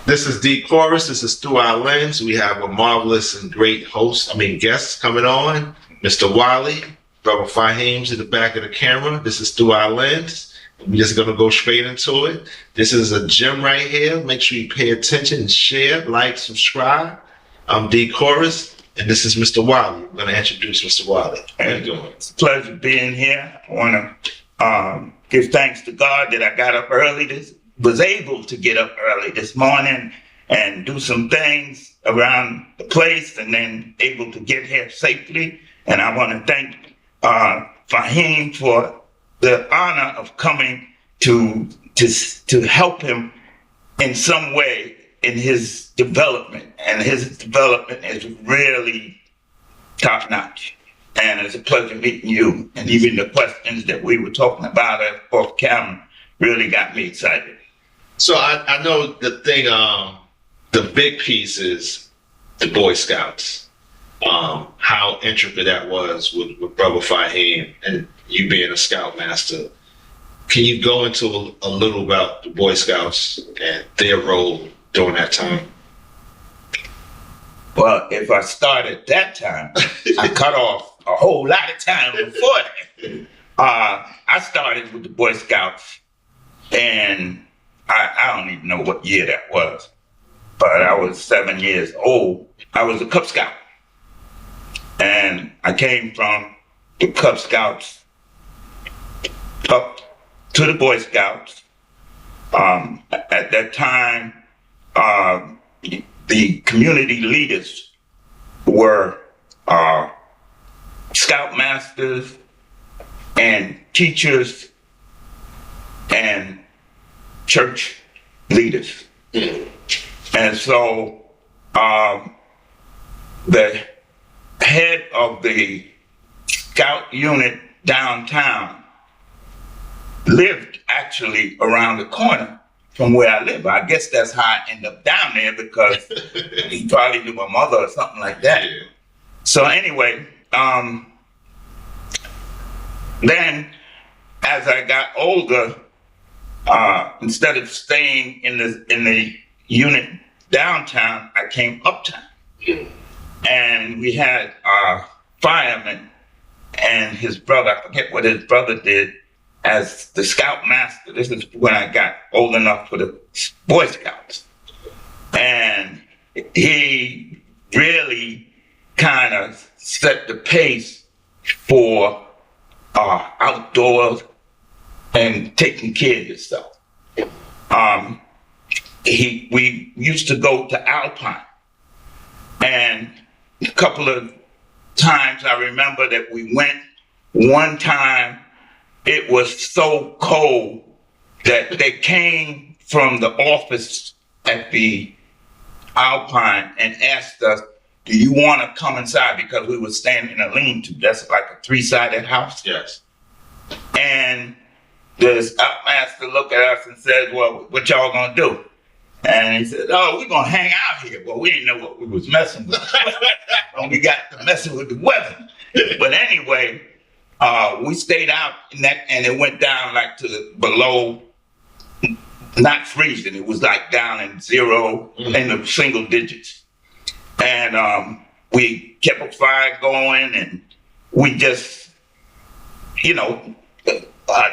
This is D Chorus. This is Through Our Lens. We have a marvelous and great guests coming on. Mr. Wali, Brother Fahim's in the back of the camera. This is Through Our Lens. We're just going to go straight into it. This is a gem right here. Make sure you pay attention and share, like, subscribe. I'm D Chorus, and this is Mr. Wali. I'm going to introduce Mr. Wali. How you doing? It's a pleasure being here. I want to give thanks to God that I got up early, was able to get up early this morning and do some things around the place, and then able to get here safely. And I want to thank Fahim for the honor of coming to help him in some way in his development. And his development is really top notch. And it's a pleasure meeting you. And even the questions that we were talking about off camera really got me excited. So I know the thing, the big piece is the Boy Scouts. How intricate that was with Brother Fahim and you being a Scoutmaster. Can you go into a little about the Boy Scouts and their role during that time? Well, if I started that time, I cut off a whole lot of time before that. I started with the Boy Scouts, and I don't even know what year that was, but I was 7 years old. I was a Cub Scout, and I came from the Cub Scouts up to the Boy Scouts. At that time, the community leaders were Scoutmasters and teachers and church leaders. And so the head of the Scout unit downtown lived actually around the corner from where I live. I guess that's how I ended up down there, because he probably knew my mother or something like that. Yeah. So anyway, then as I got older, instead of staying in the unit downtown, I came uptown. And we had a fireman and his brother, I forget what his brother did, as the Scoutmaster. This is when I got old enough for the Boy Scouts. And he really kind of set the pace for outdoors and taking care of yourself. We used to go to Alpine, and a couple of times I remember that we went. One time it was so cold that they came from the office at the Alpine and asked us, do you want to come inside? Because we were staying in a lean-to. That's like a 3-sided house. Yes. And the Scoutmaster looked at us and said, well, what y'all gonna do? And he said, oh, we're gonna hang out here. Well, we didn't know what we was messing with. We got to messing with the weather. But anyway, we stayed out in that, and it went down like to below, not freezing. It was like down in zero, in the single digits. And we kept a fire going, and we just,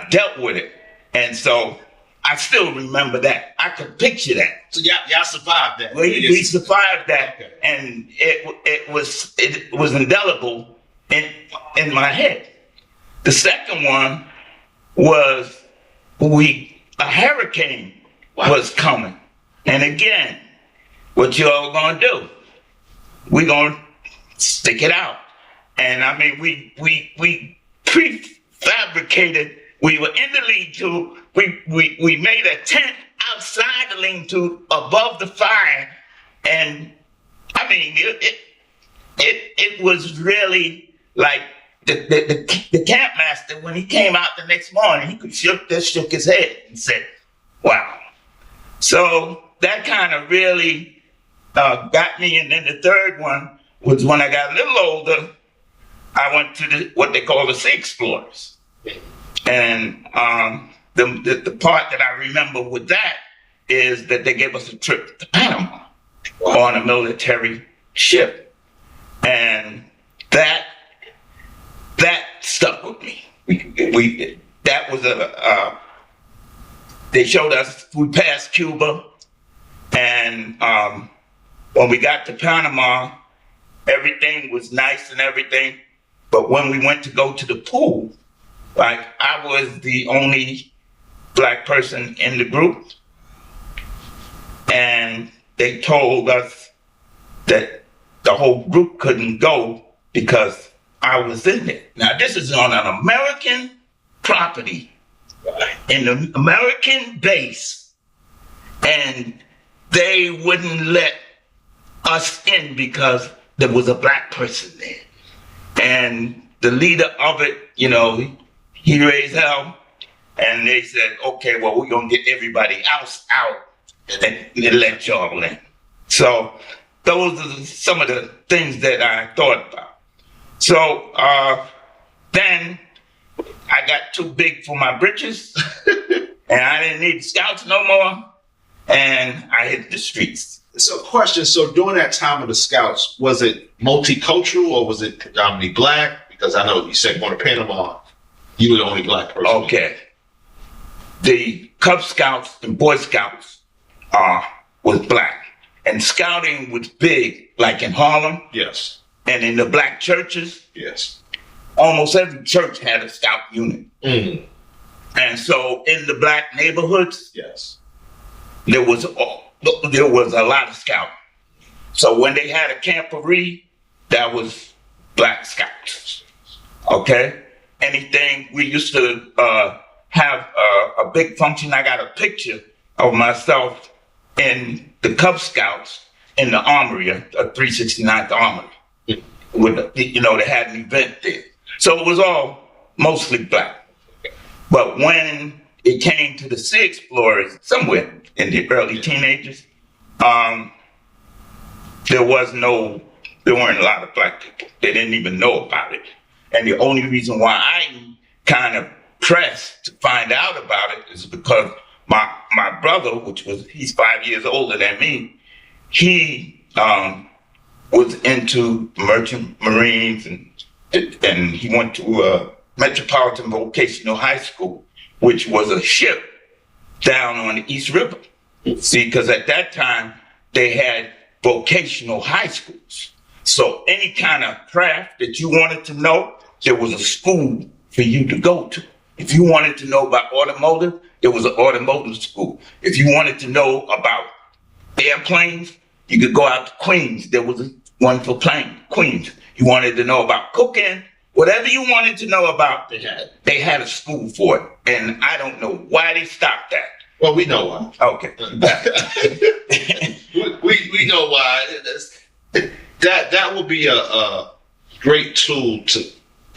dealt with it. And so I still remember that. I could picture that. So y'all survived that. We survived that, okay. And it was indelible in my head. The second one was a hurricane was coming, and again, what y'all gonna do? We gonna stick it out. And I mean, we prefabricated. We were in the lean-to. We made a tent outside the lean-to above the fire, and I mean, it was really like the camp master, when he came out the next morning, he shook his head and said, "Wow." So that kind of really got me. And then the third one was when I got a little older. I went to what they call the Sea Explorers. And the part that I remember with that is that they gave us a trip to Panama on a military ship. And that stuck with me. That was they showed us, we passed Cuba, and when we got to Panama, everything was nice and everything. But when we went to go to the pool, like, I was the only black person in the group. And they told us that the whole group couldn't go because I was in it. Now, this is on an American property, in the American base, and they wouldn't let us in because there was a black person there. And the leader of it, you know, he raised hell, and they said, okay, well, we're going to get everybody else out and let y'all in. So those are some of the things that I thought about. So then I got too big for my britches, and I didn't need scouts no more, and I hit the streets. So question, so during that time of the scouts, was it multicultural or was it predominantly black? Because I know you said going to Panama, you were the only black person. Okay. The Cub Scouts and Boy Scouts was black. And scouting was big, like in Harlem. Yes. And in the black churches. Yes. Almost every church had a scout unit. Mm. And so in the black neighborhoods, yes, there was a lot of scouting. So when they had a camporee, that was black scouts. Okay? Anything, we used to have a big function. I got a picture of myself in the Cub Scouts in the armory, a 369th Armory. With, you know, they had an event there. So it was all mostly black. But when it came to the Sea Explorers, somewhere in the early teenagers, there weren't a lot of black people. They didn't even know about it. And the only reason why I kind of pressed to find out about it is because my brother, he's 5 years older than me, he was into merchant marines, and he went to Metropolitan Vocational High School, which was a ship down on the East River. See, because at that time they had vocational high schools. So any kind of craft that you wanted to know, there was a school for you to go to. If you wanted to know about automotive, there was an automotive school. If you wanted to know about airplanes, you could go out to Queens. There was one for Queens. You wanted to know about cooking, whatever you wanted to know about, they had a school for it. And I don't know why they stopped that. Well, we know why. Okay. we know why. That will be a great tool to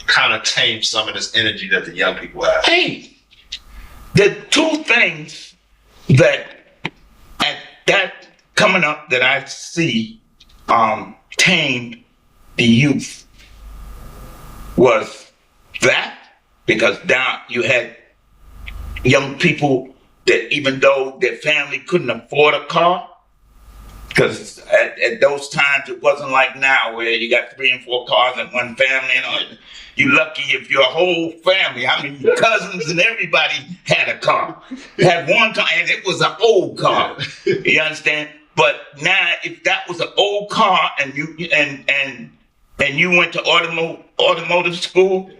kind of tame some of this energy that the young people have. Hey, the two things that coming up that I see tamed the youth was that, because down you had young people that even though their family couldn't afford a car, because at those times it wasn't like now where you got 3 and 4 cars in one family, and you're lucky if your whole family, I mean your cousins and everybody had a car. Had one car, and it was an old car. You understand? But now if that was an old car and you went to automotive school,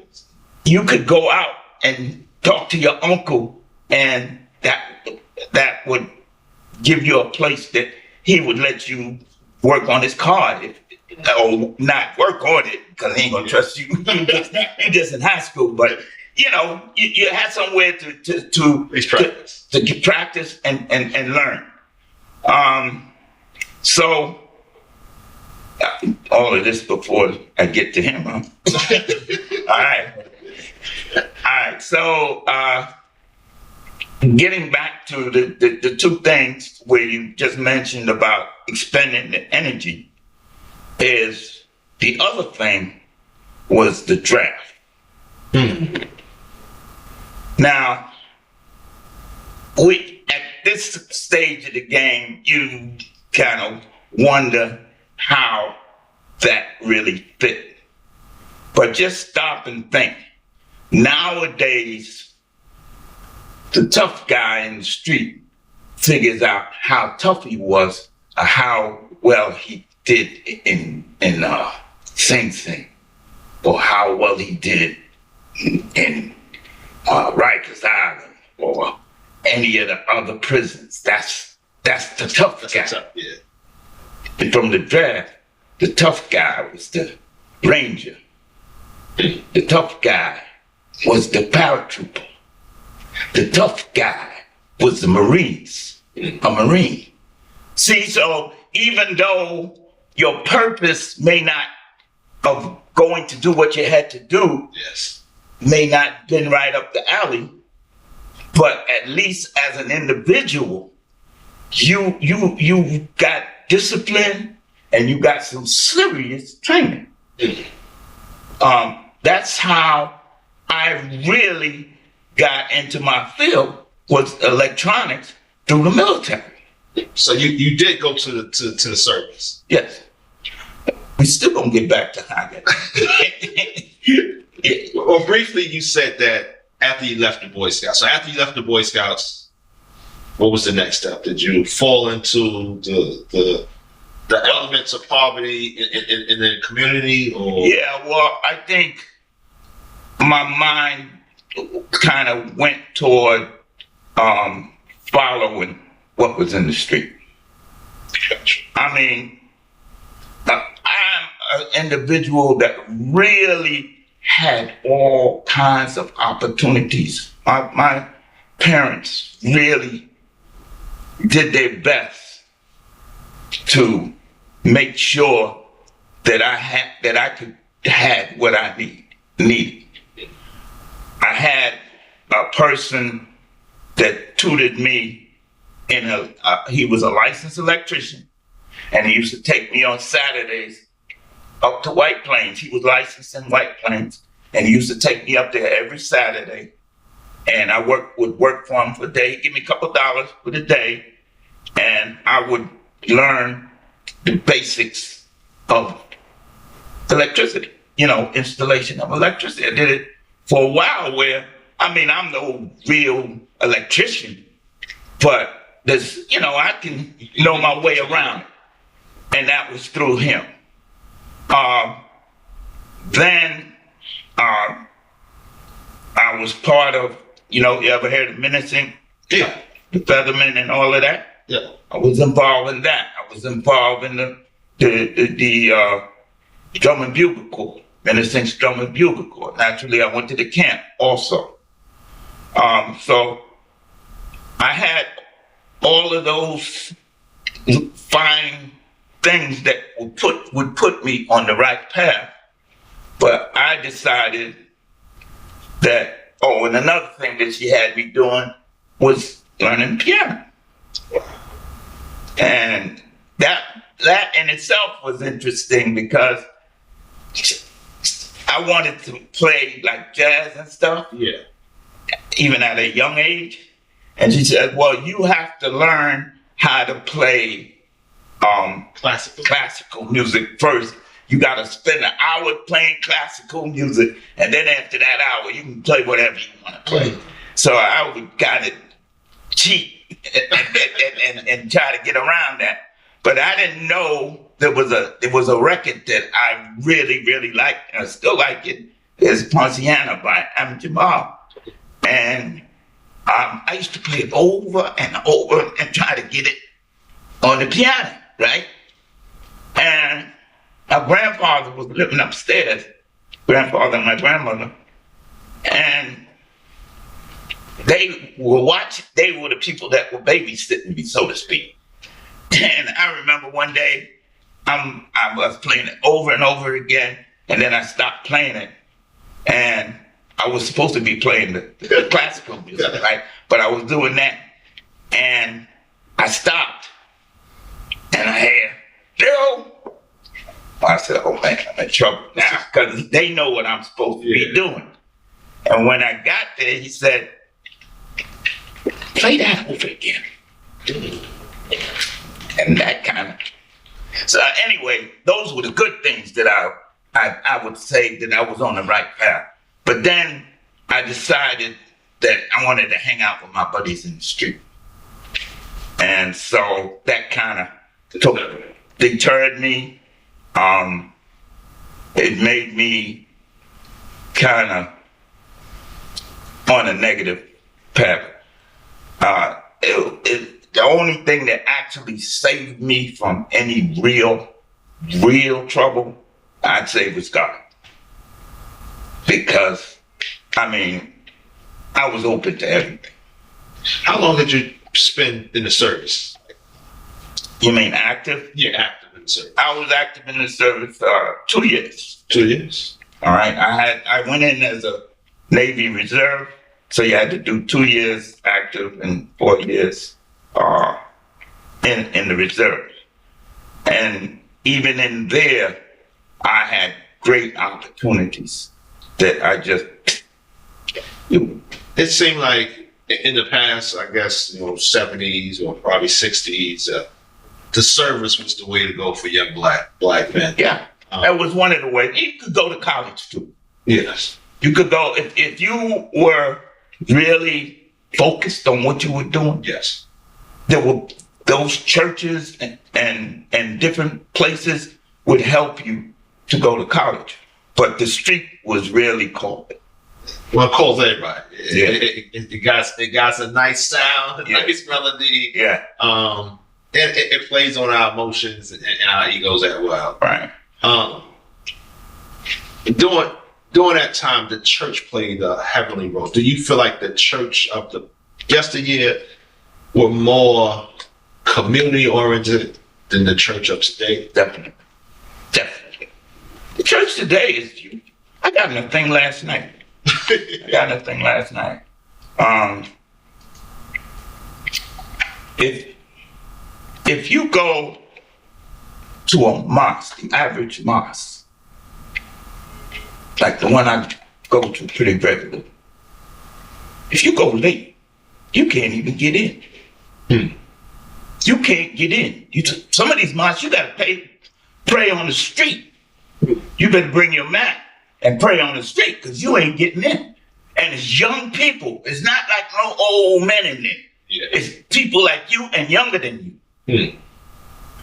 you could go out and talk to your uncle, and that would give you a place that he would let you work on his car, or not work on it, because he ain't gonna trust you. You're just in high school, but you know, you had somewhere to get practice and learn. So all of this before I get to him, huh? All right. So getting back to the two things where you just mentioned about expending the energy, is the other thing was the draft. Now, at this stage of the game, you kind of wonder how that really fit. But just stop and think. Nowadays, the tough guy in the street figures out how tough he was or how well he did in Sing Sing, or how well he did in Rikers Island or any of the other prisons. That's the tough guy. And from the draft, the tough guy was the Ranger. The tough guy was the paratrooper. The tough guy was the Marines, a Marine. See, so even though your purpose may not of going to do what you had to do, may not been right up the alley, but at least as an individual, you got discipline and you got some serious training. That's how I really got into my field, was electronics through the military. So you did go to the service? Yes. We still gonna get back to Haggard. Well, briefly, you said that after you left the Boy Scouts. So after you left the Boy Scouts, what was the next step? Did you fall into the elements of poverty in the community, or? Yeah, well, I think my mind kind of went toward following what was in the street. I mean, I'm an individual that really had all kinds of opportunities. My parents really did their best to make sure that I could have what I needed. I had a person that tutored me he was a licensed electrician, and he used to take me on Saturdays up to White Plains. He was licensed in White Plains, and he used to take me up there every Saturday, and I would work for him for a day. He'd give me a couple $dollars for the day, and I would learn the basics of electricity, installation of electricity. I did it for a while where, I'm no real electrician, but I can know my way around it. And that was through him. Then I was part of, you ever heard of menacing? Yeah. The Feathermen and all of that? Yeah. I was involved in that. I was involved in the drum and bugle corps, menacing drum and bugle corps. Naturally, I went to the camp also. So I had all of those fine things that would put me on the right path. But I decided that, and another thing that she had me doing was learning piano. And that in itself was interesting because I wanted to play like jazz and stuff. Yeah. Even at a young age. And she said, well, you have to learn how to play classical music first. You got to spend an hour playing classical music, and then after that hour, you can play whatever you want to play. So I would kind of cheat and try to get around that. But I didn't know there was a record that I really, really liked, and I still like it. It's Ponciana by Am Jamal. And I used to play it over and over and try to get it on the piano, right? And my grandfather was living upstairs, grandfather and my grandmother, and they were the people that were babysitting me, so to speak. And I remember one day I was playing it over and over again, and then I stopped playing it, and I was supposed to be playing the classical music, right? But I was doing that, and I stopped, and I had, I said, oh man, I'm in trouble now, because they know what I'm supposed to be doing. And when I got there, he said, play that over again. and that kind of. So anyway, those were the good things that I would say that I was on the right path. But then I decided that I wanted to hang out with my buddies in the street. And so that kind of deterred me. It made me kind of on a negative path. The only thing that actually saved me from any real trouble, I'd say, was God. Because, I mean, I was open to everything. How long did you spend in the service? You mean active? Yeah, active in the service. I was active in the service 2 years. 2 years. All right. I went in as a Navy Reserve, so you had to do 2 years active and 4 years in the reserve. And even in there, I had great opportunities that I just. It seemed like in the past, I guess, 70s or probably 60s, the service was the way to go for young black men. Yeah, that was one of the ways. You could go to college too. Yes. You could go if you were really focused on what you were doing. Yes. There were those churches and different places would help you to go to college, but the street was really called. Well, it calls everybody. Yeah. It got a nice sound, a nice melody. Yeah. And it plays on our emotions and our egos as well. Right. During that time, the church played a heavenly role. Do you feel like the church of the yesteryear were more community oriented than the church of today? Definitely. The church today is. I got in a thing last night. If you go to a mosque, the average mosque, like the one I go to pretty regularly, if you go late, you can't even get in. You can't get in. Some of these mosques, you gotta pray on the street. You better bring your mat and pray on the street because you ain't getting in. And it's young people. It's not like no old men in there. Yeah. It's people like you and younger than you.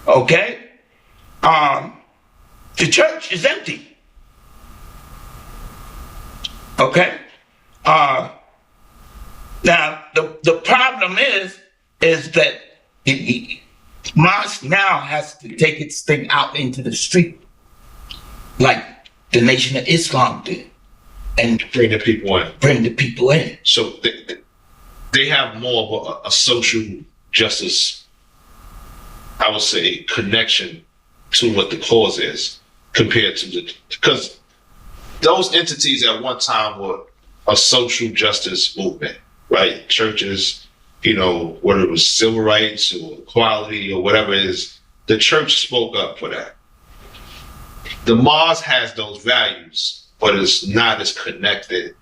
Okay? The church is empty. Okay? Now, the problem is that the mosque now has to take its thing out into the street like the Nation of Islam did. And Bring the people in. So they have more of a social justice, I would say, connection to what the cause is compared to because those entities at one time were a social justice movement, right? Churches, whether it was civil rights or equality or whatever it is, the church spoke up for that. The mosque has those values, but it's not as connected,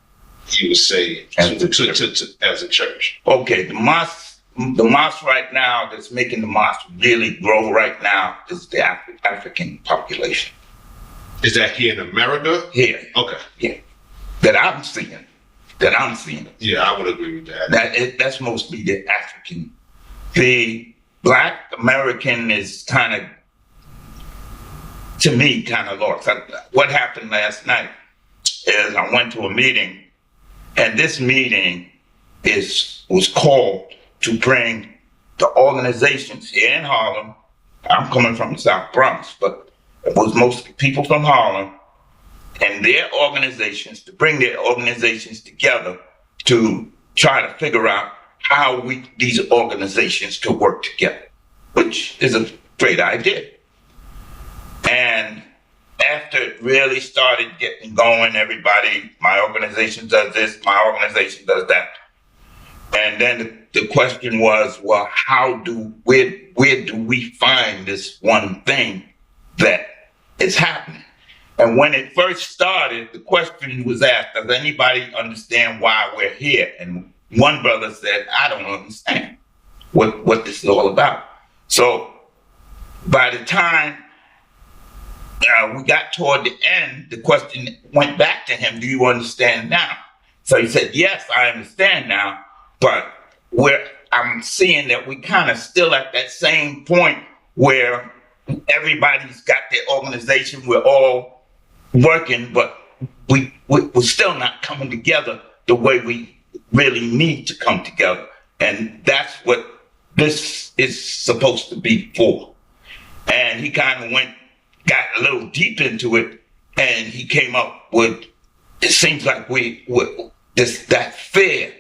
you would say, as a church. Okay, the mosque right now that's making the mosque really grow right now is the African population. Is that here in America? Here. Okay. Yeah. That I'm seeing. Yeah, I would agree with that. That's mostly the African. The Black American is kind of, to me, kind of lost. What happened last night is I went to a meeting, and this meeting was called to bring the organizations here in Harlem. I'm coming from the South Bronx, but it was mostly people from Harlem and their organizations, to bring their organizations together to try to figure out how these organizations could work together, which is a great idea. And after it really started getting going, my organization does this, my organization does that. And then the question was, well, where do we find this one thing that is happening? And when it first started, the question was asked, does anybody understand why we're here? And one brother said, I don't understand what this is all about. So by the time we got toward the end, the question went back to him, do you understand now? So he said, yes, I understand now, but I'm seeing that we kind of still at that same point where everybody's got their organization, we're all working, but we're still not coming together the way we really need to come together. And that's what this is supposed to be for. And he kind of got a little deep into it, and he came up with, it seems like that fear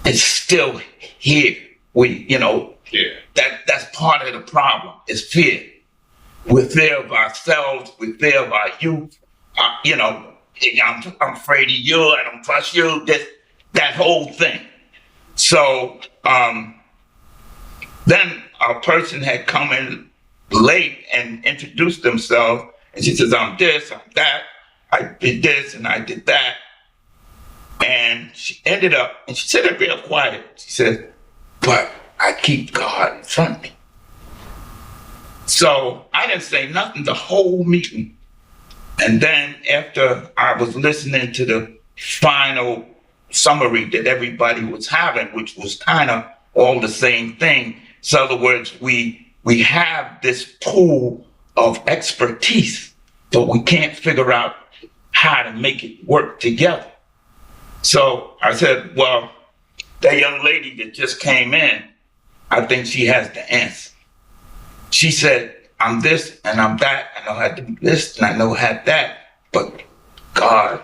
is still here. That's part of the problem, is fear. We're fear of ourselves, we're fear of our youth. I'm afraid of you, I don't trust you, that whole thing. So then a person had come in late and introduced themselves, and she says, I'm this, I'm that, I did this and I did that. And she ended up, and she said it real quiet, she said, but I keep God in front of me. So I didn't say nothing the whole meeting. And then after I was listening to the final summary that everybody was having, which was kind of all the same thing. So in other words, we have this pool of expertise, but we can't figure out how to make it work together. So I said, well, that young lady that just came in, I think she has the answer. She said, I'm this and I'm that, and I know how to do this and I know how to do that, but God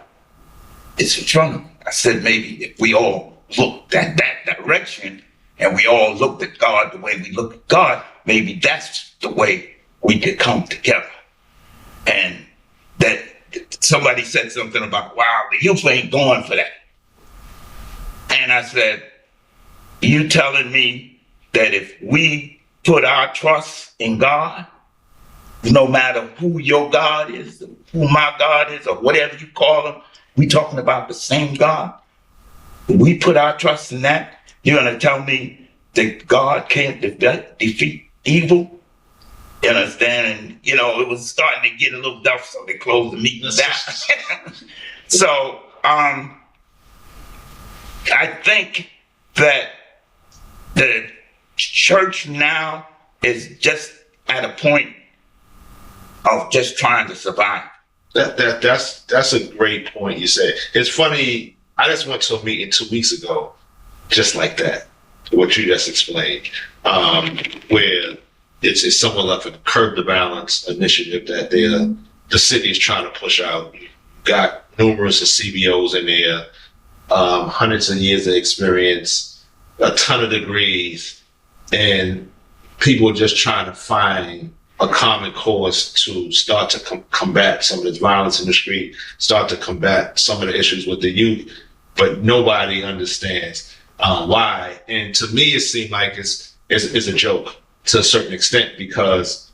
is in front of me. I said, maybe if we all looked at that direction and we all looked at God the way we look at God, maybe that's the way we could come together. And that somebody said something about, wow, the youth ain't going for that. And I said, you telling me that if we put our trust in God, no matter who your God is, who my God is, or whatever you call him, we talking about the same God. We put our trust in that. You're going to tell me that God can't defeat evil? You understand? And, it was starting to get a little dull, so they closed the meeting down. So, I think that the church now is just at a point of just trying to survive. That's a great point you said. It's funny, I just went to a meeting 2 weeks ago, just like that, what you just explained, where it's somewhat like a curb the balance initiative that the city is trying to push out. You've got numerous of CBOs in there, hundreds of years of experience, a ton of degrees, and people are just trying to find a common cause to start to combat some of this violence in the street, start to combat some of the issues with the youth, but nobody understands why. And to me, it seemed like it's a joke to a certain extent, because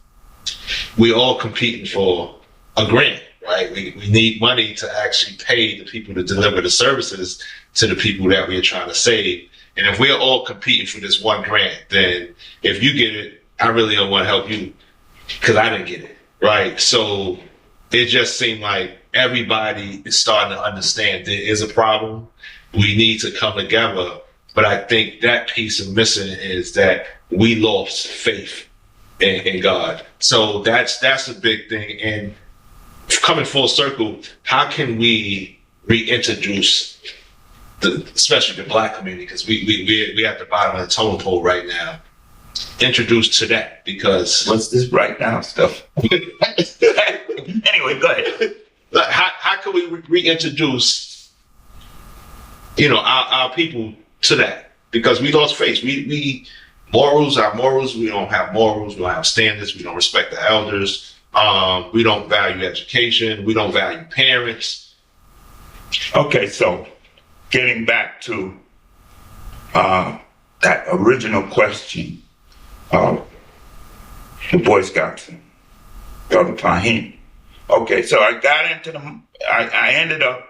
we're all competing for a grant, right? We need money to actually pay the people to deliver the services to the people that we're trying to save. And if we're all competing for this one grant, then if you get it, I really don't want to help you because I didn't get it, right? So it just seemed like everybody is starting to understand there is a problem. We need to come together. But I think that piece of missing is that we lost faith in God. So that's a big thing. And coming full circle, how can we reintroduce especially the Black community, because we at the bottom of the totem pole right now, introduced to that? Because what's this right now stuff? Anyway, go ahead. How can we reintroduce our people to that? Because we lost faith. Our morals, we don't have morals, we don't have standards, we don't respect the elders, we don't value education, we don't value parents. Okay, so getting back to that original question of the Boy Scouts, Brother Fahim. Okay, so I got into I ended up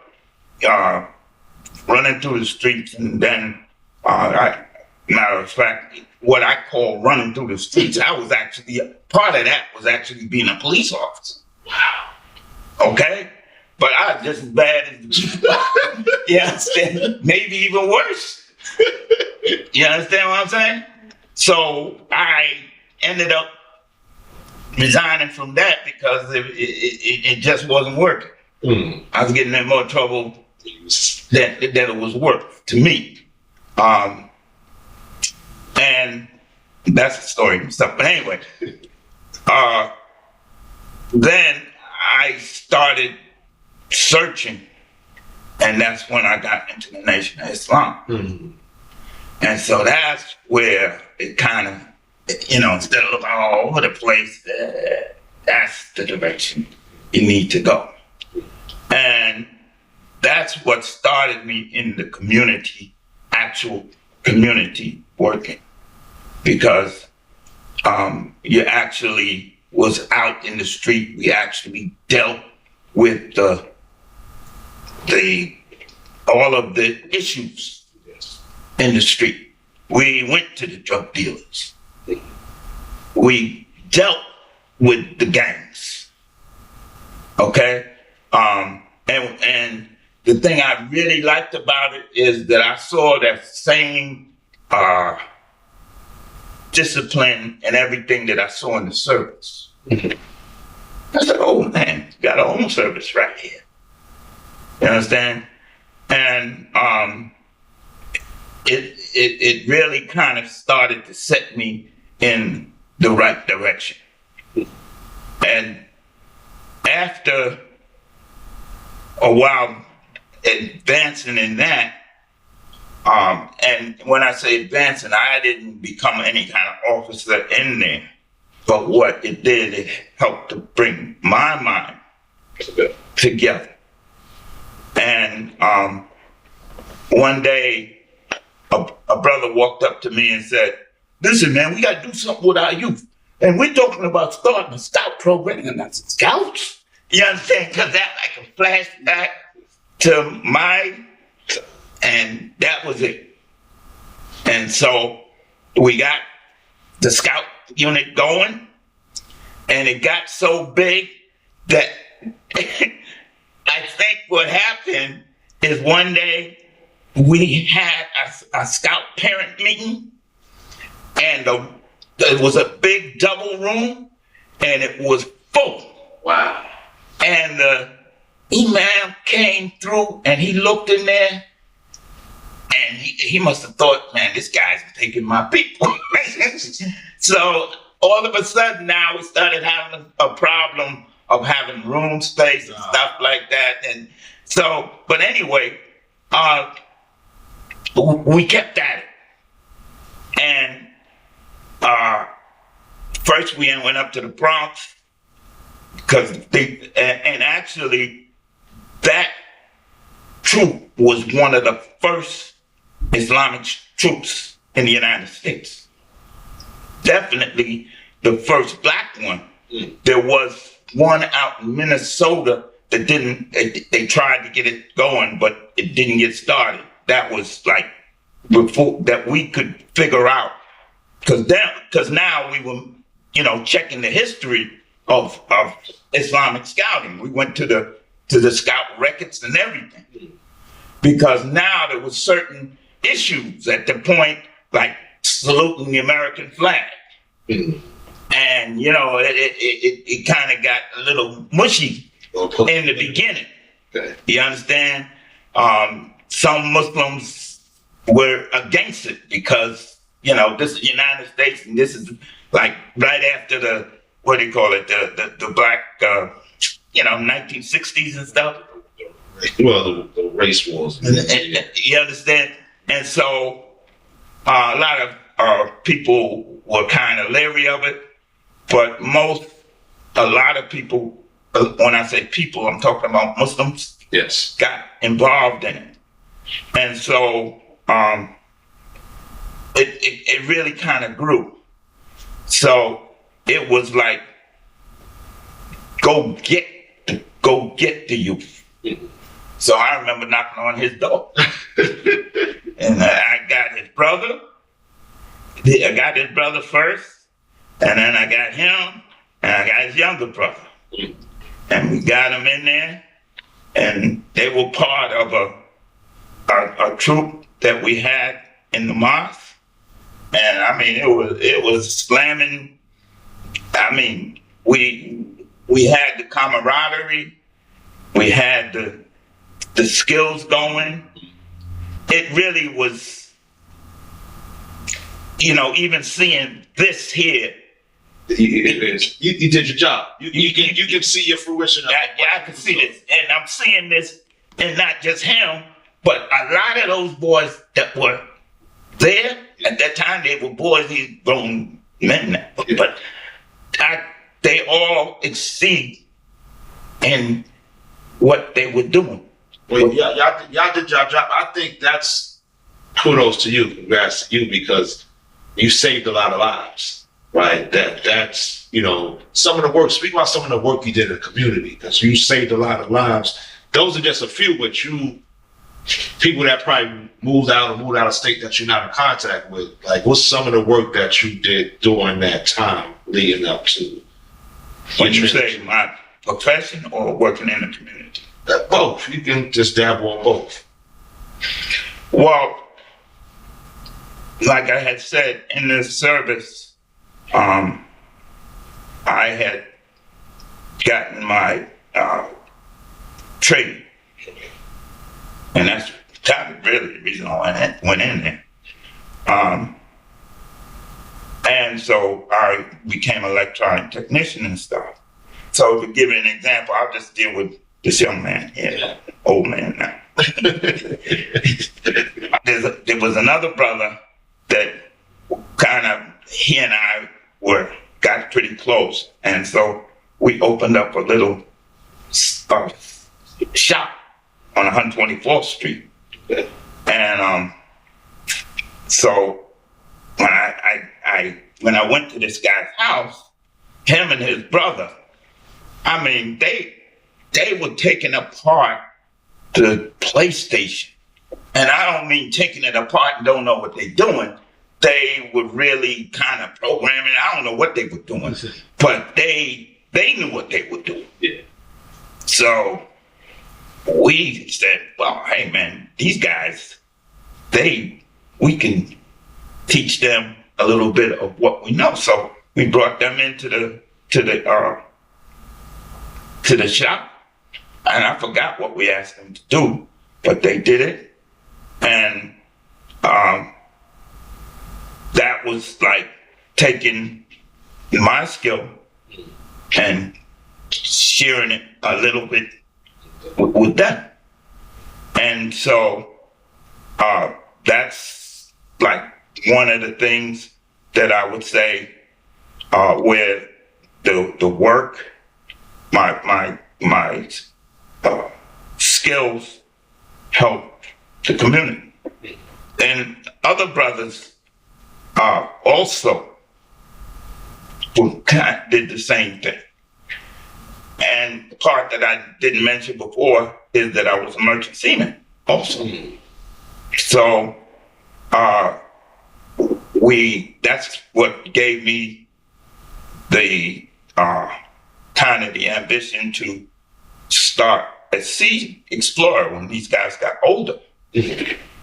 running through the streets, and then, matter of fact, what I call running through the streets. I was actually, part of that was actually being a police officer. Wow. Okay? But I was just as bad as, you understand? Maybe even worse. You understand what I'm saying? So I ended up resigning from that because it just wasn't working. I was getting in more trouble than it was worth to me. And that's the story and stuff. But anyway, then I started searching, and that's when I got into the Nation of Islam. And so that's where it kind of, instead of looking all over the place, that's the direction you need to go. And that's what started me in the community, actual community working, because you actually was out in the street. We actually dealt with all of the issues in the street. We went to the drug dealers. We dealt with the gangs. Okay? And the thing I really liked about it is that I saw that same discipline and everything that I saw in the service. I said, oh man, you got our own service right here. You understand? And it really kind of started to set me in the right direction. And after a while advancing in that, and when I say advancing, I didn't become any kind of officer in there, but what it did, it helped to bring my mind together. And one day, a brother walked up to me and said, listen, man, we got to do something with our youth. And we're talking about starting a scout program. And I said, scouts? You understand? Because that like a flashback to and that was it. And so we got the scout unit going, and it got so big that I think what happened is one day we had a scout parent meeting, and it was a big double room, and it was full. Wow. And the imam came through, and he looked in there, and he must have thought, man, this guy's taking my people. So all of a sudden now we started having a problem of having room space and stuff like that. And so, but anyway, we kept at it. And first we went up to the Bronx, because and actually that troop was one of the first Islamic troops in the United States. Definitely the first black one. There was one out in Minnesota that they tried to get it going, but it didn't get started. That was like before that we could figure out, because now we were, checking the history of Islamic scouting. We went to the scout records and everything, because now there was certain issues at the point, like saluting the American flag. And, it kind of got a little mushy in the beginning. Okay. You understand? Some Muslims were against it because, this is the United States, and this is like right after the black, 1960s and stuff. Well, the race wars. You understand? And so a lot of people were kind of leery of it, but a lot of people, when I say people, I'm talking about Muslims, yes, got involved in it. And so it really kind of grew. So it was like, go get the youth. So I remember knocking on his door. And I got his brother, I got his brother first, and then I got him, and I got his younger brother. And we got them in there, and they were part of a troop that we had in the mosque. And I mean, it was slamming. I mean, we had the camaraderie, we had the skills going. It really was, even seeing this here. You did your job. You can see your fruition. I can see this, and I'm seeing this, and not just him, but a lot of those boys that were there at that time. They were boys, these grown men now, but they all exceed in what they were doing. Well, y'all did your job. I think that's kudos to you, congrats to you, because you saved a lot of lives. Right, that's some of the work. Speak about some of the work you did in the community, because you saved a lot of lives. Those are just a few, but people that probably moved out of state that you're not in contact with. Like, what's some of the work that you did during that time leading up to? When you say my profession or working in the community? Both. You can just dabble on both. Well, like I had said in the service. I had gotten my training, and that's kind of really the reason I went in there. And so I became an electronic technician and stuff. So to give you an example, I'll just deal with this young man here, old man now. There was another brother that he and I got pretty close, and so we opened up a little shop on 124th Street. And so when I went to this guy's house, him and his brother, I mean, they were taking apart the PlayStation, and I don't mean taking it apart and don't know what they're doing. They were really kind of programming. I don't know what they were doing, but they knew what they were doing. Yeah. So we said, well, hey man, these guys, we can teach them a little bit of what we know. So we brought them into the shop, and I forgot what we asked them to do, but they did it, and that was like taking my skill and sharing it a little bit with them. And so that's like one of the things that I would say where the work, my skills help the community. And other brothers also did the same thing. And the part that I didn't mention before is that I was a merchant seaman also. So that's what gave me the kind of the ambition to start a sea explorer when these guys got older.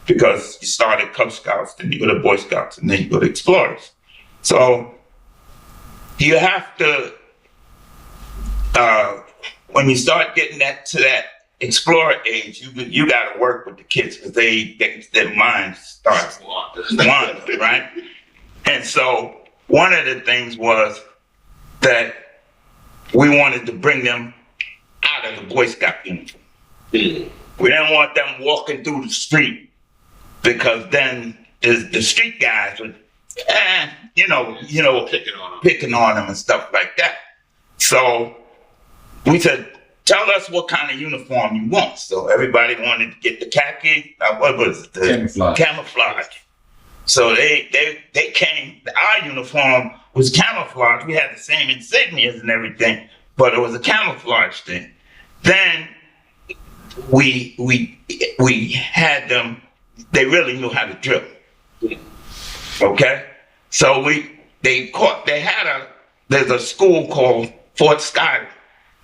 Because you start at Cub Scouts, then you go to Boy Scouts, and then you go to Explorers. So you have to, when you start getting to that explorer age, you got to work with the kids, because their minds start wandering, right? And so one of the things was that we wanted to bring them out of the Boy Scout uniform. We didn't want them walking through the street, because then the street guys would, picking on them and stuff like that. So we said, tell us what kind of uniform you want. So everybody wanted to get the khaki, what was it? Camouflage. So they came, our uniform was camouflage. We had the same insignias and everything, but it was a camouflage thing. Then we had them, they really knew how to drill. Okay? So there's a school called Fort Scott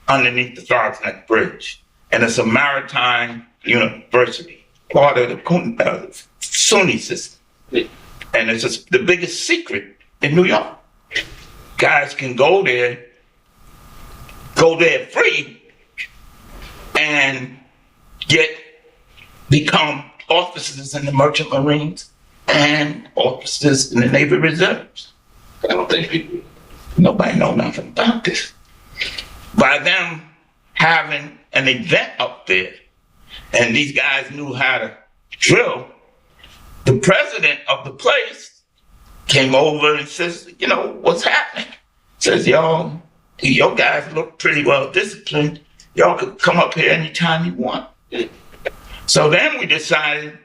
underneath the Stars Neck Bridge. And it's a maritime university, part of the SUNY system. And it's the biggest secret in New York. Guys can go there free and become officers in the Merchant Marines and officers in the Navy Reserves. I don't think nobody know nothing about this. By them having an event up there, and these guys knew how to drill, the president of the place came over and says, what's happening? Says, your guys look pretty well disciplined. Y'all could come up here anytime you want. So then we decided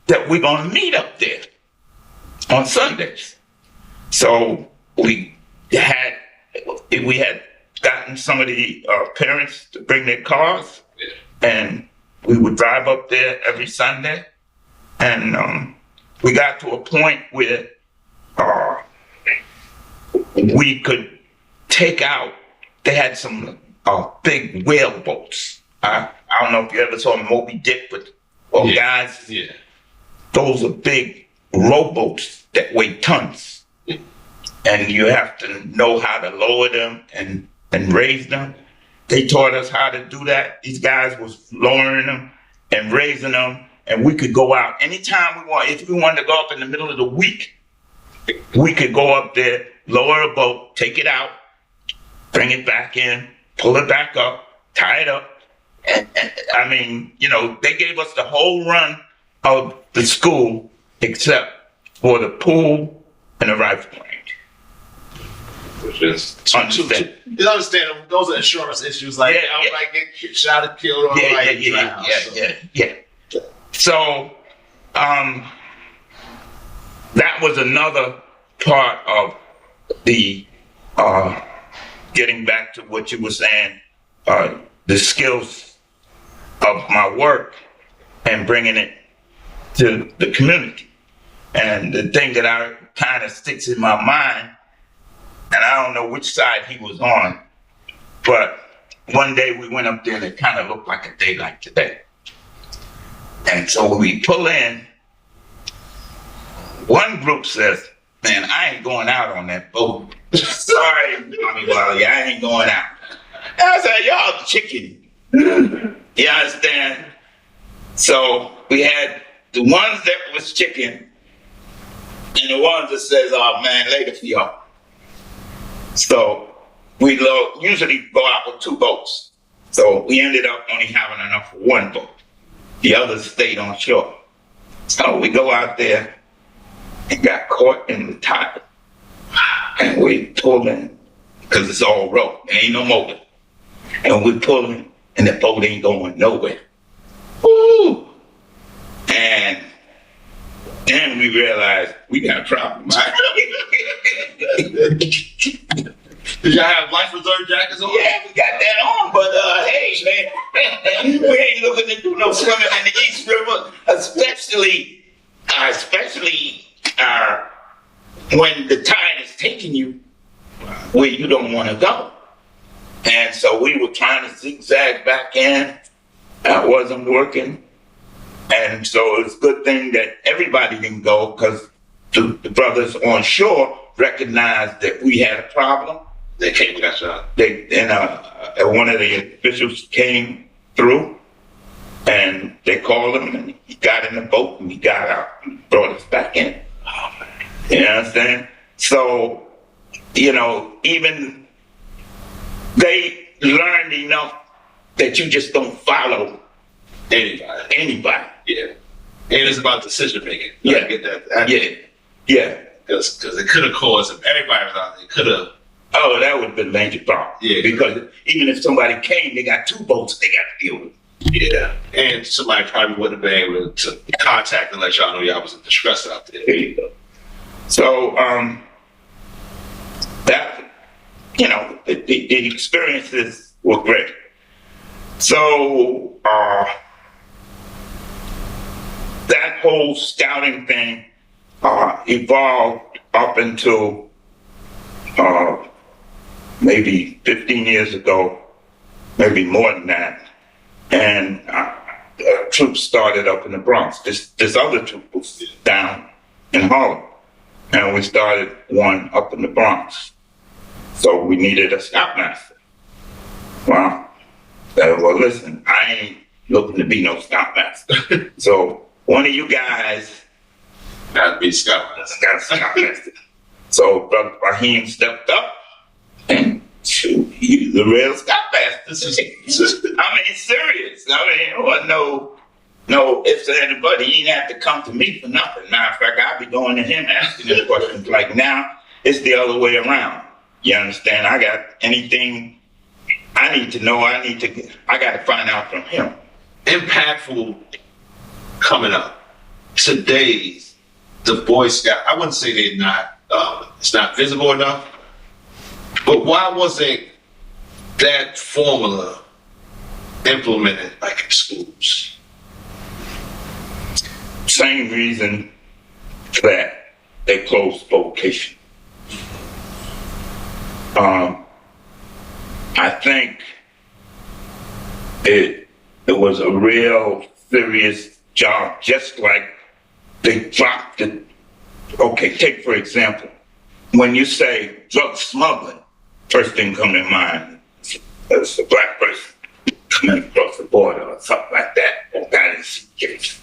that we're going to meet up there on Sundays. So we had gotten some of the parents to bring their cars, and we would drive up there every Sunday. And we got to a point where we could take out, they had some big whale boats. I don't know if you ever saw Moby Dick, but guys, those are big rowboats that weigh tons. And you have to know how to lower them and raise them. They taught us how to do that. These guys was lowering them and raising them, and we could go out anytime we want. If we wanted to go up in the middle of the week, we could go up there, lower a boat, take it out, bring it back in, pull it back up, tie it up. And I mean, they gave us the whole run of the school except for the pool and the rifle range. Which is Understand. It's understandable. Those are insurance issues. Like, I might get shot or killed or drown. Yeah. So, that was another part of the getting back to what you were saying, the skills of my work and bringing it to the community. And the thing that I kind of sticks in my mind, and I don't know which side he was on, but one day we went up there and it kind of looked like a day like today. And so we pull in, one group says, man, I ain't going out on that boat. Sorry, Wali, I ain't going out. And I said, y'all chicken. You understand? So we had the ones that was chicken and the ones that says, oh man, later for y'all. So we usually go out with two boats. So we ended up only having enough for one boat. The others stayed on shore. So we go out there and got caught in the tide. And we pulling, because it's all rope, there ain't no motor. And we pulling, and the boat ain't going nowhere. Woo! And then we realized we got a problem. Did y'all have life reserve jackets on? Yeah, we got that on, but hey, man, we ain't looking to do no swimming in the East River, especially when the tide is taking you where you don't want to go. And so we were trying to zigzag back in. That wasn't working. And so it was a good thing that everybody didn't go, because the brothers on shore recognized that we had a problem. They came with that shot. One of the officials came through, and they called him, and he got in the boat, and he got out and brought us back in. You understand? So, even they learned enough that you just don't follow anybody. Yeah. And it's about decision making. Yeah. Get that. Yeah. Because it could have caused, if everybody was out there, it could have. Oh, that would have been a major problem. Yeah. Because even if somebody came, they got two boats they got to deal with. Yeah. And somebody probably wouldn't have been able to contact and let y'all know y'all was in distress out there. There you go. So, that, the experiences were great. So, that whole scouting thing evolved up until maybe 15 years ago, maybe more than that, and troops started up in the Bronx. This other troop was down in Harlem, and we started one up in the Bronx. So we needed a scoutmaster. Well, well, listen, I ain't looking to be no scoutmaster. So one of you guys Gotta be scoutmaster. got a scoutmaster. So Brother Raheem stepped up, and shoot, he's the real scoutmaster. I mean, serious. I mean, it wasn't no ifs or anybody. He didn't have to come to me for nothing. Matter of fact, I'd be going to him asking him questions. Like now, it's the other way around. You understand? I got anything I need to know, I got to find out from him. Impactful coming up. Today, the Boy Scout, I wouldn't say they're not, it's not visible enough, but why wasn't that formula implemented like in schools? Same reason that they closed vocation. I think it was a real serious job, just like they dropped it. Okay, take for example, when you say drug smuggling, first thing come to mind is a black person coming across the border or something like that, or got insecurities.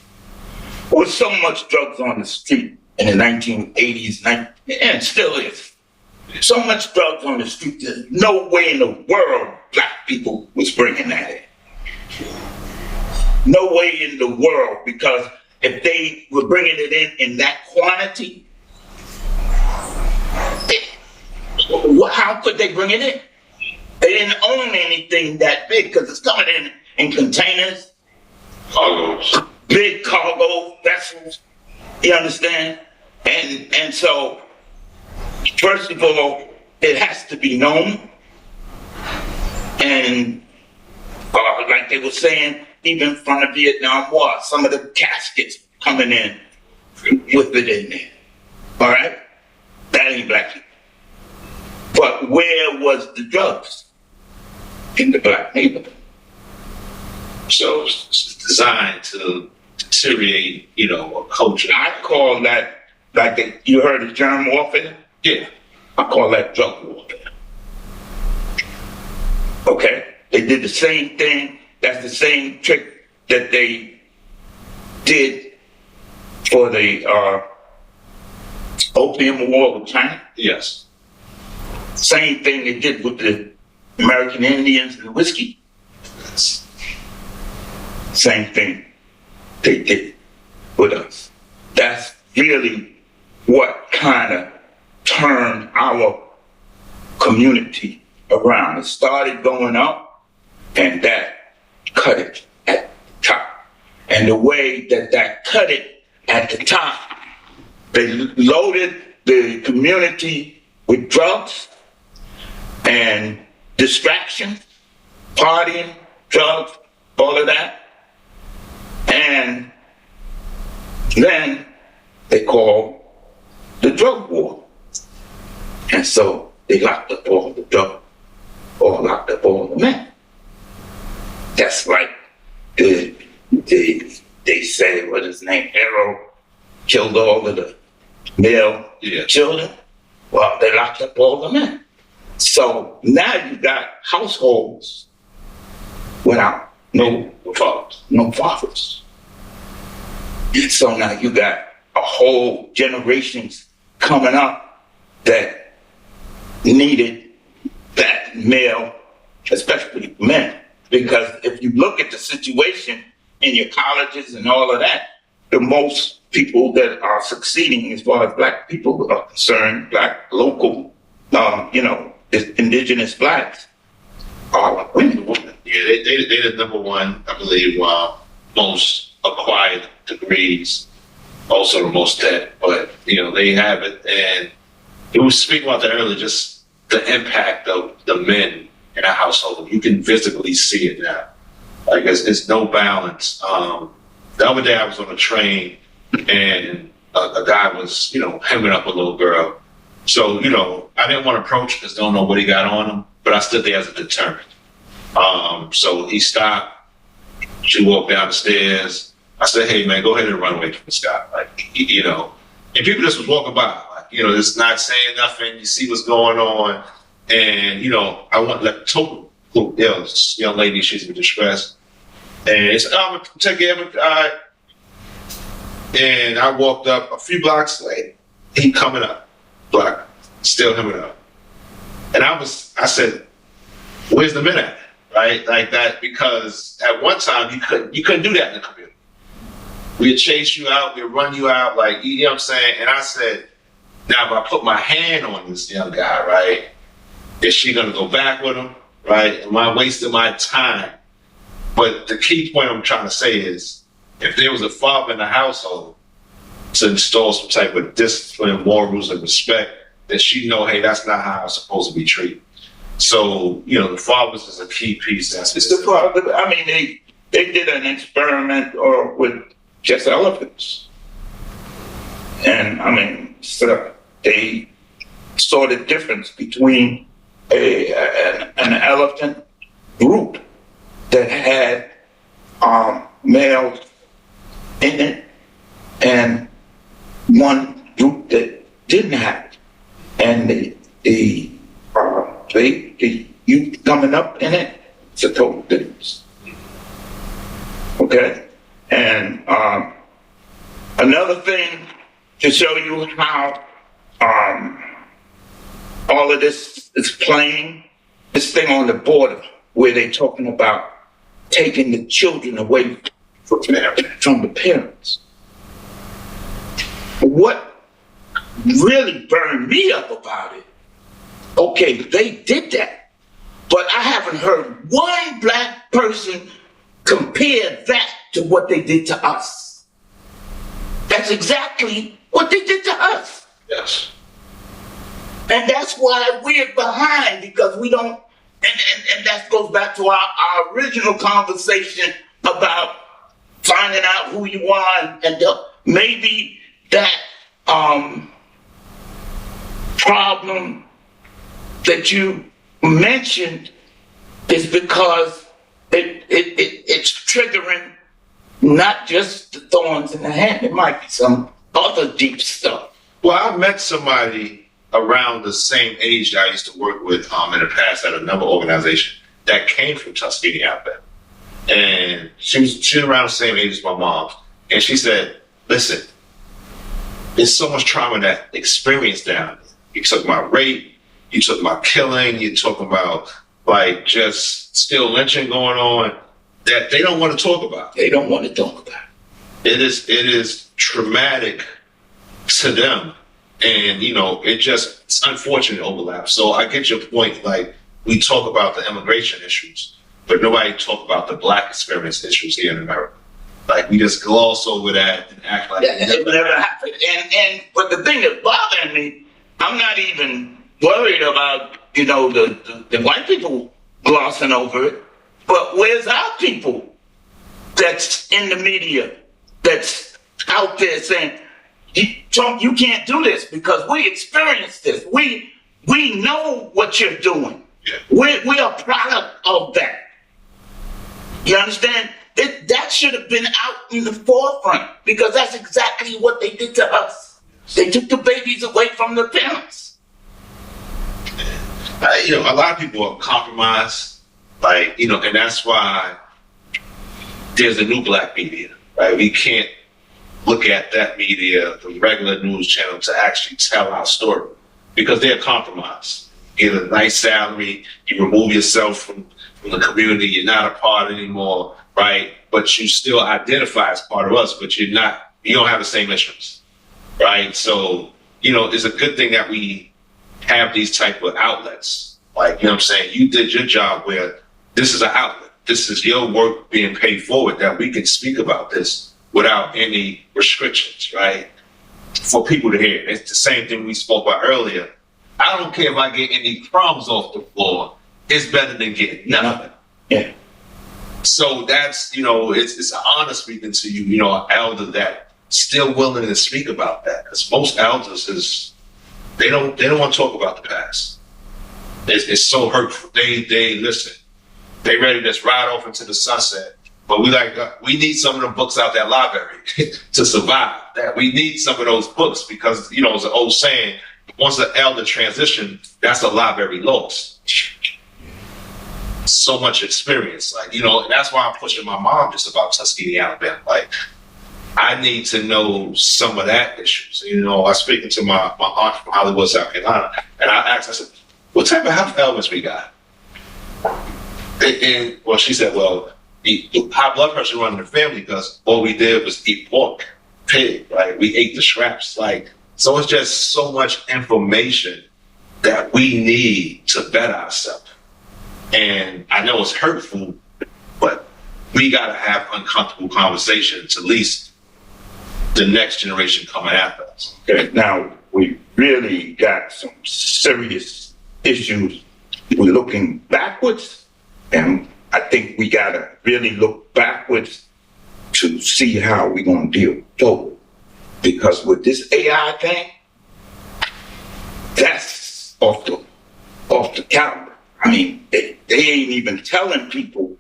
There was so much drugs on the street in the 1980s, and still is. So much drugs on the street, there's no way in the world black people was bringing that in. No way in the world, because if they were bringing it in that quantity, how could they bring it in? They didn't own anything that big because it's coming in containers, Cargos. big cargo vessels. You understand? And so, first of all, it has to be known. And like they were saying, even from the Vietnam War, some of the caskets coming in with it in there. All right? That ain't black people. But where was the drugs? In the black neighborhood. So it's designed to deteriorate, a culture. I call that, you heard of germ warfare? Yeah. I call that drug warfare. Okay? They did the same thing. That's the same trick that they did for the Opium War with China. Yes. Same thing they did with the American Indians and whiskey. Same thing they did with us. That's really what kind of turned our community around. It started going up, and that cut it at the top. And the way that cut it at the top, they loaded the community with drugs and distraction, partying, drugs, all of that. And then they called the drug war. And so they locked up all the drugs, or locked up all the men. That's like they say, what is his name, Arrow killed all of the male children. Well, they locked up all the men. So now you got households without no fathers. And so now you got a whole generations coming up that needed that male, especially men. Because if you look at the situation in your colleges and all of that, the most people that are succeeding as far as black people are concerned, black local, indigenous blacks, are women. Yeah, they're the number one, I believe, most acquired degrees, also the most debt, but they have it. And we were speaking about that earlier, just the impact of the men in a household. You can physically see it now. Like it's no balance. The other day I was on a train and a guy was, hemming up a little girl. So, I didn't want to approach because don't know what he got on him, but I stood there as a deterrent. So he stopped. She walked down the stairs. I said, "Hey, man, go ahead and run away from this guy." Like, and people just was walking by, like, just not saying nothing. You see what's going on. And, I want to talk to this young lady, she's in distress. And it's, I'm going to take care of it. All right. And I walked up a few blocks later. He coming up, block, still coming up. And I said, "Where's the men at?" Right? Like that, because at one time you couldn't do that in the community. We'd chase you out, we'd run you out, like, you know what I'm saying? And I said, now if I put my hand on this young guy, right, is she gonna go back with him, right? Am I wasting my time? But the key point I'm trying to say is, if there was a father in the household to install some type of discipline, morals, and respect, then she know, hey, that's not how I'm supposed to be treated. So, the fathers is a key piece. It's the father. I mean, they did an experiment with just elephants. And I mean, so they saw the difference between an elephant group that had males in it and one group that didn't have it. And the youth coming up in it, it's a total difference. Okay? And another thing to show you how all of this is playing, this thing on the border where they're talking about taking the children away from the parents. What really burned me up about it, okay, they did that, but I haven't heard one black person compare that to what they did to us. That's exactly what they did to us. Yes. And that's why we're behind, because we don't, and that goes back to our original conversation about finding out who you are, and maybe that problem that you mentioned is because it's triggering not just the thorns in the hand, it might be some other deep stuff. Well, I met somebody around the same age that I used to work with in the past at another organization that came from Tuskegee, Alabama. And she was around the same age as my mom. And she said, "Listen, there's so much trauma that experienced down there. You talk about rape, you talk about killing, you talk about like just still lynching going on that they don't want to talk about." They don't want to talk about it. It is traumatic to them. And, it's unfortunate overlap. So I get your point. Like, we talk about the immigration issues, but nobody talk about the black experience issues here in America. Like, we just gloss over that and act like it never happened. But the thing that's bothering me, I'm not even worried about, the white people glossing over it, but where's our people that's in the media, that's out there saying, Trump, you can't do this because we experienced this. We know what you're doing. Yeah. We are a product of that. You understand? That should have been out in the forefront, because that's exactly what they did to us. They took the babies away from their parents. A lot of people are compromised, and that's why there's a new black media, right? We can't look at that media, the regular news channel, to actually tell our story, because they're compromised. You get a nice salary, you remove yourself from the community, you're not a part anymore, right? But you still identify as part of us, but you don't have the same issues, right? So, it's a good thing that we have these type of outlets. Like, what I'm saying? You did your job where this is an outlet. This is your work being paid forward, that we can speak about this without any restrictions, right? For people to hear. It's the same thing we spoke about earlier. I don't care if I get any crumbs off the floor. It's better than getting nothing. Yeah. So that's, it's an honor speaking to you, an elder that still willing to speak about that. Because most elders they don't want to talk about the past. It's so hurtful. They listen. They ready to just ride off into the sunset. But we need some of the books out that library to survive. That we need some of those books because, it's an old saying, once an elder transition, that's a library lost. So much experience. And that's why I'm pushing my mom just about Tuskegee, Alabama. I need to know some of that issues. I was speaking to my aunt from Hollywood, South Carolina, and I said, what type of health elements we got? And she said, high blood pressure running in the family because all we did was eat pork, pig, right? We ate the scraps. So it's just so much information that we need to better ourselves. And I know it's hurtful, but we got to have uncomfortable conversations, at least the next generation coming after us. Okay, now we really got some serious issues. We're looking backwards, and I think we got to really look backwards to see how we're going to deal forward. Because with this AI thing, that's off the caliber. I mean, they ain't even telling people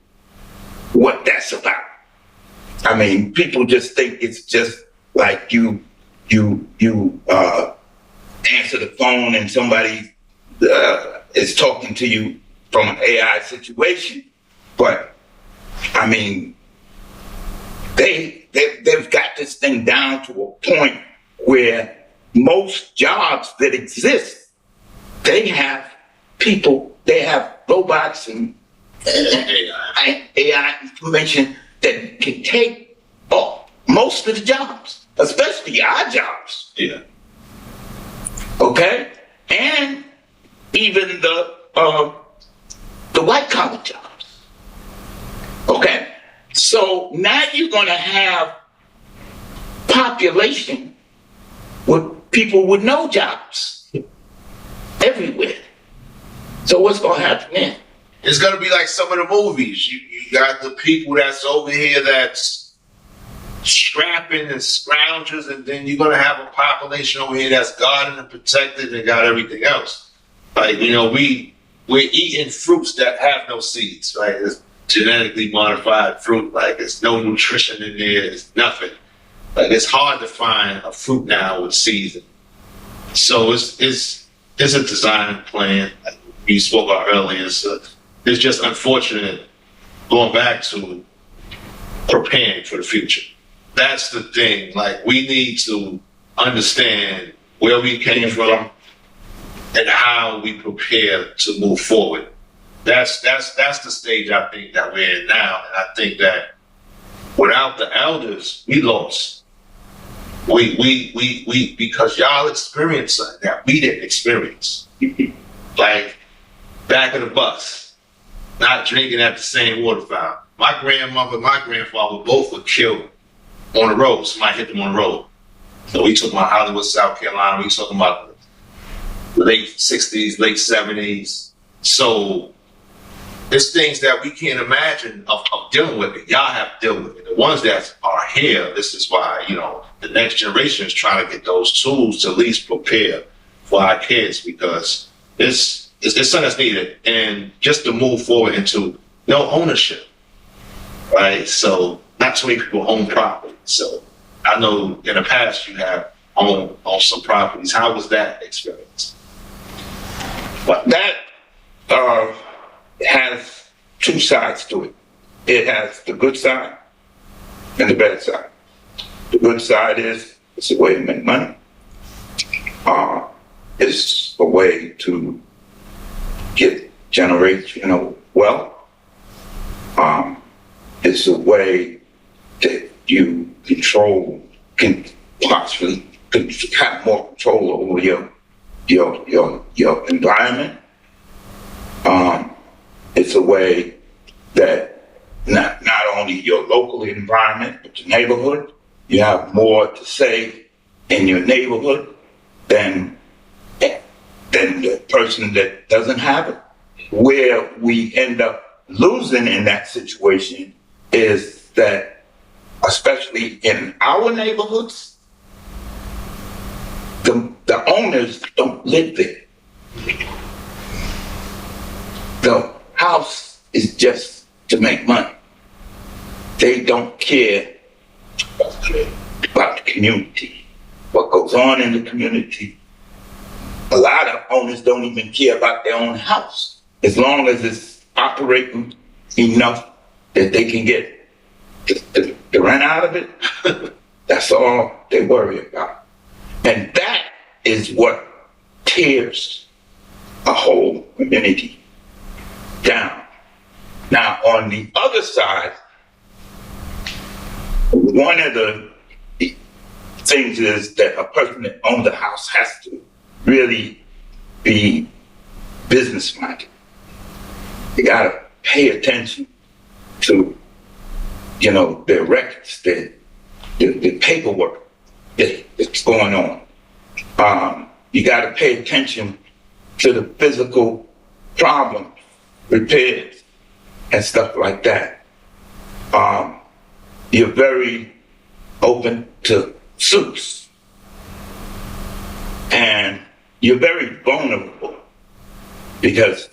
what that's about. I mean, people just think it's just like you answer the phone and somebody is talking to you from an AI situation. But I mean, they've got this thing down to a point where most jobs that exist, they have people, they have robots and AI information that can take most of the jobs, especially our jobs. Yeah. Okay? And even the white collar jobs. Okay? So now you're going to have population with people with no jobs everywhere. So what's going to happen then? It's going to be like some of the movies. You got the people that's over here that's scrapping and scroungers, and then you're going to have a population over here that's guarded and protected and got everything else. We're eating fruits that have no seeds, right? It's genetically modified fruit. There's no nutrition in there. It's nothing. It's hard to find a fruit now with seeds. So it's a design plan. You spoke about earlier. So it's just unfortunate going back to preparing for the future. That's the thing. We need to understand where we came from and how we prepare to move forward. That's the stage I think that we're in now. And I think that without the elders, we lost. We because y'all experienced something that we didn't experience. Back of the bus, not drinking at the same water fountain. My grandmother and my grandfather both were killed on the road. Somebody hit them on the road. So we took about Hollywood, South Carolina. We talking about the late 60s, late 70s. So it's things that we can't imagine of dealing with it. Y'all have to deal with it. The ones that are here, this is why, the next generation is trying to get those tools to at least prepare for our kids, because it's something that's needed. And just to move forward into no ownership, right? So not too many people own property. So I know in the past you have owned some properties. How was that experience? But that has two sides to it. It has the good side and the bad side. The good side is it's a way to make money. It's a way to get generational wealth. It's a way that you can possibly have more control over your environment. It's a way that not only your local environment, but your neighborhood, you have more to say in your neighborhood than the person that doesn't have it. Where we end up losing in that situation is that especially in our neighborhoods, the owners don't live there. The house is just to make money. They don't care about the community, what goes on in the community. A lot of owners don't even care about their own house, as long as it's operating enough that they can get the rent out of it. That's all they worry about. And that is what tears a whole community down. Now, on the other side, one of the things is that a person that owns a house has to really be business-minded. You gotta pay attention to, their records, the paperwork that's going on. You gotta pay attention to the physical problems, repairs, and stuff like that. You're very open to suits. And you're very vulnerable because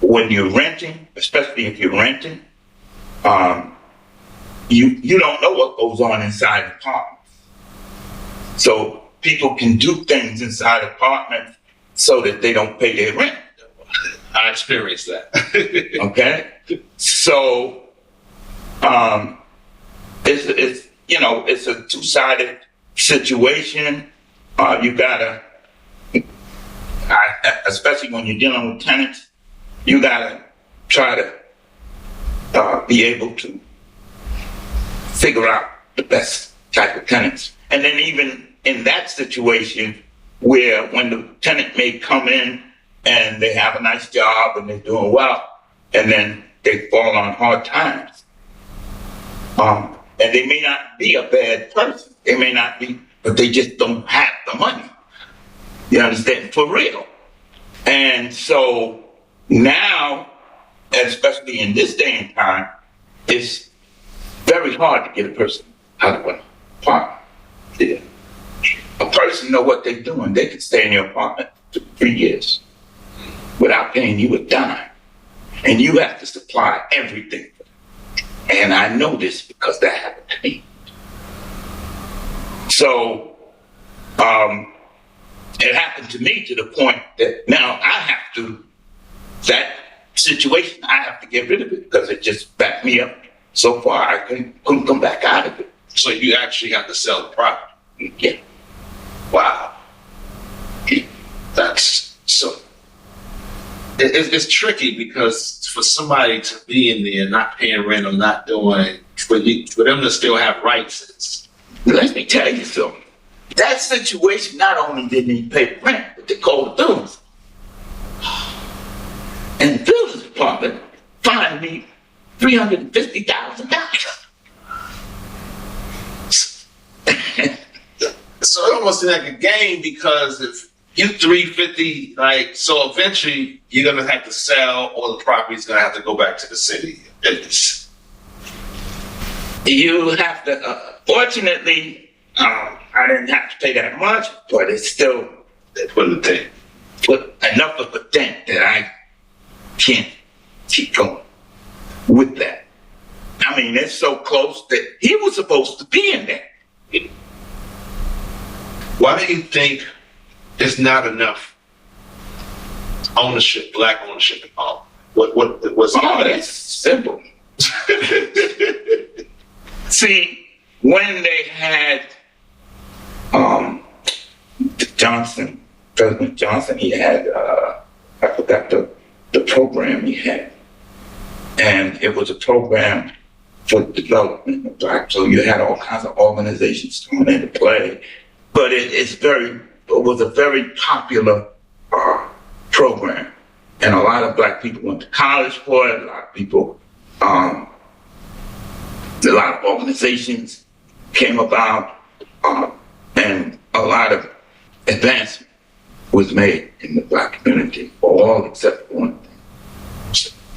when you're renting, especially if you're renting, you don't know what goes on inside apartments. So people can do things inside apartments so that they don't pay their rent. I experienced that. Okay? So it's a two-sided situation. You gotta, especially when you're dealing with tenants, you gotta try to be able to figure out the best type of tenants. And then even in that situation where when the tenant may come in and they have a nice job and they're doing well, and then they fall on hard times. And they may not be a bad person. They may not be, but they just don't have the money. You understand? For real. And so now, especially in this day and time, it's very hard to get a person out of an apartment. Yeah. A person know what they're doing. They can stay in your apartment for 3 years without paying you a dime. And you have to supply everything. And I know this because that happened to me. So, it happened to me to the point that now that situation, I have to get rid of it because it just backed me up so far I couldn't come back out of it. So you actually have to sell the property? Yeah. Wow. That's so... It's tricky because for somebody to be in there not paying rent or not doing, for them to still have rights. Let me tell you something. That situation, not only didn't he pay rent, but they called the builders. And the builders department fined me $350,000. So it almost seems like a game because if you 350, so eventually you're gonna have to sell, or the property's gonna have to go back to the city. You have to. Fortunately, I didn't have to pay that much, but it's still put enough of a dent that I can't keep going with that. I mean, it's so close that he was supposed to be in there. Why do you think there's not enough ownership, black ownership involved? What's that's simple. See, when they had President Johnson, he had I forgot the program he had, and it was a program for development of black. So you had all kinds of organizations coming into play, but it was a very popular program, and a lot of black people went to college for it. A lot of people, a lot of organizations came about, and a lot of advancement was made in the black community, all except for one thing: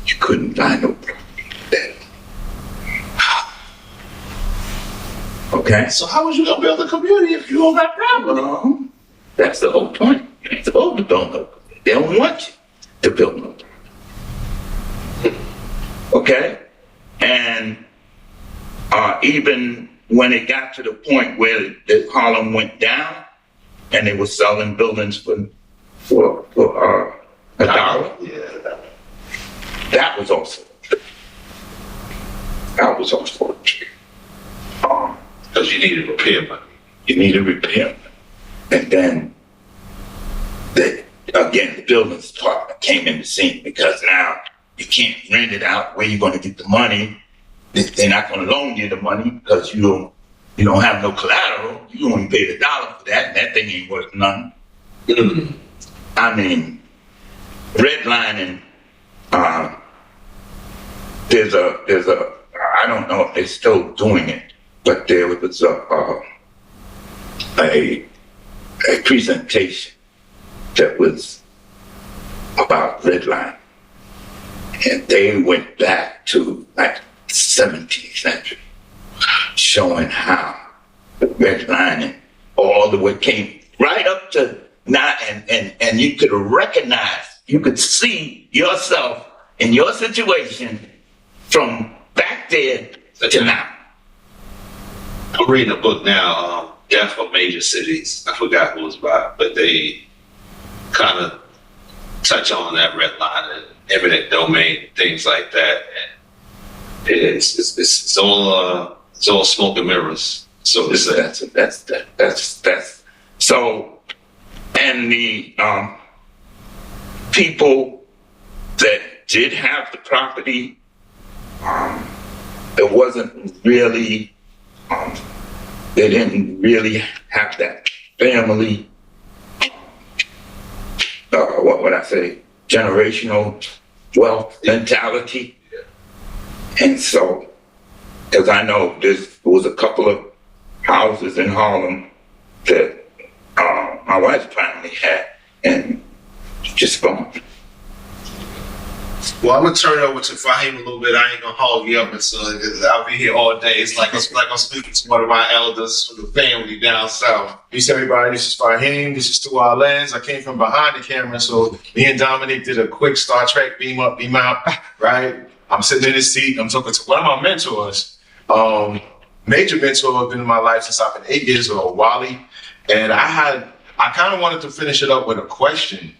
you couldn't buy no property. Okay? So how was you gonna build a community if you don't got property? Well, that's the whole point. You're supposed to build no. They don't want you to build no. Okay? And even when it got to the point where the Harlem went down and they were selling buildings for $1, Yeah. that was also a trick. Because you needed repair money. You need a repair. And then, the buildings department came in the scene because now you can't rent it out. Where you going to get the money? They're not going to loan you the money because you don't have no collateral. You only paid $1 for that, and that thing ain't worth nothing. I mean, redlining. There's a. I don't know if they're still doing it, but there was a presentation that was about redlining, and they went back to like the 17th century, showing how the redlining all the way came right up to now, and you could recognize, you could see yourself in your situation from back there to now. I'm reading a book now, Death of Major Cities. I forgot who it was by, but they kind of touch on that red line and eminent domain, things like that. And it's all smoke and mirrors. So That's so. And the people that did have the property, it wasn't really. They didn't really have that family. What would I say? Generational wealth mentality. And so, because I know there was a couple of houses in Harlem that my wife's family had, and just gone. Well, I'm gonna turn it over to Fahim a little bit. I ain't gonna hog you up, and so I'll be here all day. It's like I'm speaking to one of my elders from the family down south. Peace, everybody. This is Fahim. This is Through Our Lens. I came from behind the camera, so me and Dominic did a quick Star Trek beam up, beam out, right? I'm sitting in this seat. I'm talking to one of my mentors. Major mentor have been in my life since I've been 8 years old, Wali. And I kind of wanted to finish it up with a question.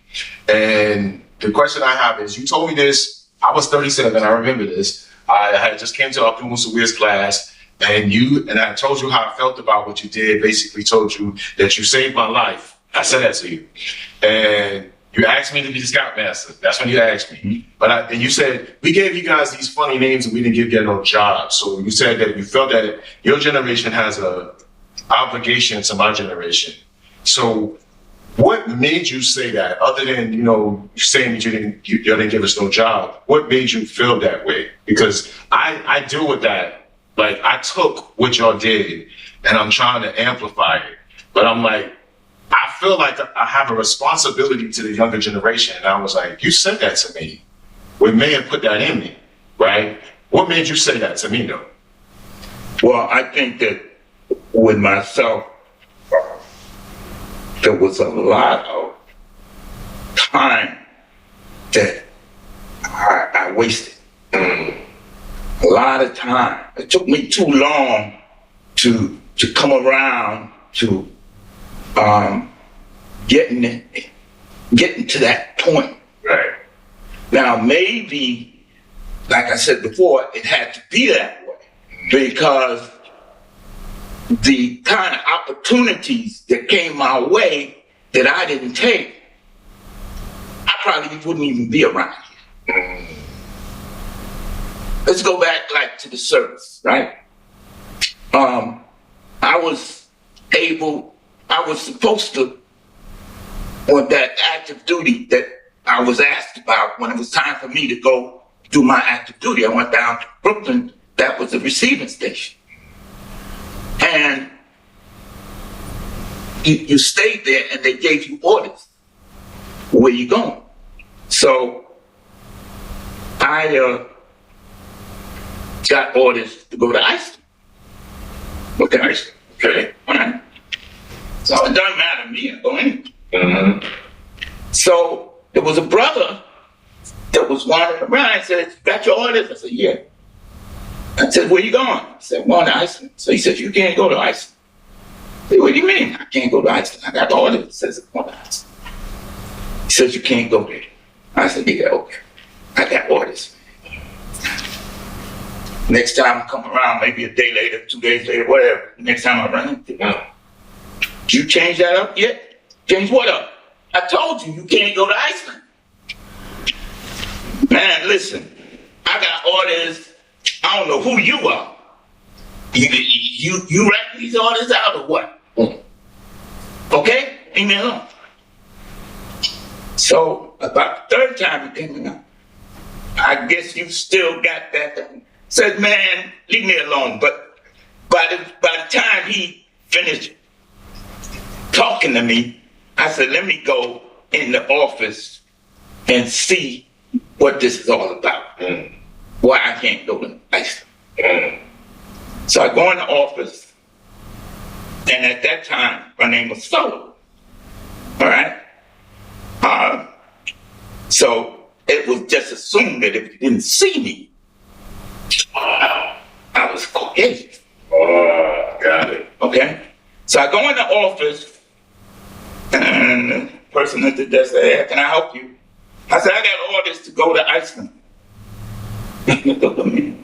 And the question I have is, you told me this, I was 37, I remember this. I had just came to Abdul Musawir's class, and I told you how I felt about what you did, basically told you that you saved my life. I said that to you. And you asked me to be the scoutmaster. That's when you asked me. But and you said, we gave you guys these funny names and we didn't give you no jobs. So you said that you felt that your generation has a obligation to my generation. So what made you say that, other than, saying that you didn't give us no job? What made you feel that way? Because I deal with that. Like, I took what y'all did and I'm trying to amplify it. But I'm like, I feel like I have a responsibility to the younger generation. And I was like, you said that to me. What may have put that in me, right? What made you say that to me, though? Well, I think that with myself, there was a lot of time that I wasted. A lot of time. It took me too long to come around to getting to that point. Right. Now, maybe, like I said before, it had to be that way because the kind of opportunities that came my way that I didn't take, I probably wouldn't even be around here. Let's go back to the service, right? I was supposed to, on that active duty that I was asked about when it was time for me to go do my active duty. I went down to Brooklyn. That was the receiving station. And you stayed there and they gave you orders. Where you going? So I got orders to go to Iceland. Okay, Iceland. Okay. Right? So it doesn't matter to me. I go anywhere. Mm-hmm. So there was a brother that was wandering around and said, "Got your orders?" I said, "Yeah." I said, "Where you going?" I said, "I'm going to Iceland." So he said, "You can't go to Iceland." I said, "What do you mean I can't go to Iceland? I got the orders." He says, "I'm going to Iceland." He says, "You can't go there." I said, "Yeah, okay. I got orders." Next time I come around, maybe a day later, 2 days later, whatever. Next time I run into him, "You change that up yet?" "Change what up?" "I told you, you can't go to Iceland." Man, listen, I got orders. I don't know who you are. You writing these orders out or what? Okay? Leave me alone. So about the third time it came around, "I guess you still got that thing." Said, "Man, leave me alone." But by the time he finished talking to me, I said, "Let me go in the office and see what this is all about. Why I can't go to Iceland." So I go in the office, and at that time, my name was Sullivan. All right? So it was just assumed that if you didn't see me, I was Caucasian. Got it. Okay? So I go in the office, and the person at the desk said, "Hey, can I help you?" I said, "I got orders to go to Iceland." He looked up at me,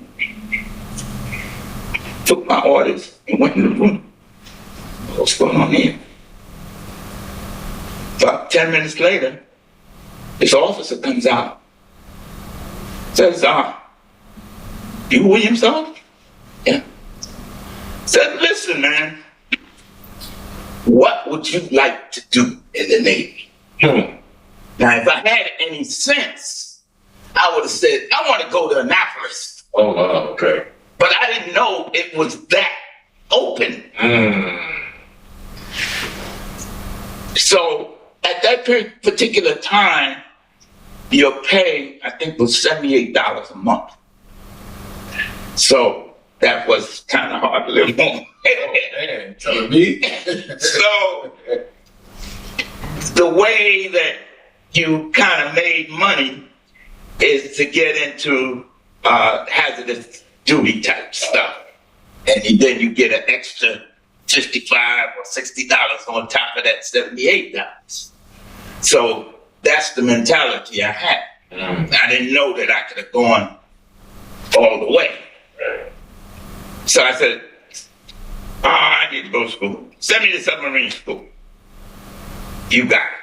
took my orders, and went in the room. What's going on here? About 10 minutes later, this officer comes out, says, "You Williamson?" "Yeah." Said, "Listen, man, what would you like to do in the Navy?" Now, if I had any sense, I would have said, "I want to go to Annapolis." Oh, wow. Okay. But I didn't know it was that open. So at that particular time, your pay, I think, was $78 a month. So that was kind of hard to live on. Man, telling me. So the way that you kind of made money is to get into hazardous duty type stuff. And then you get an extra $55 or $60 on top of that $78. So that's the mentality I had. I didn't know that I could have gone all the way. So I said, I need to go to school. Send me to submarine school. You got it.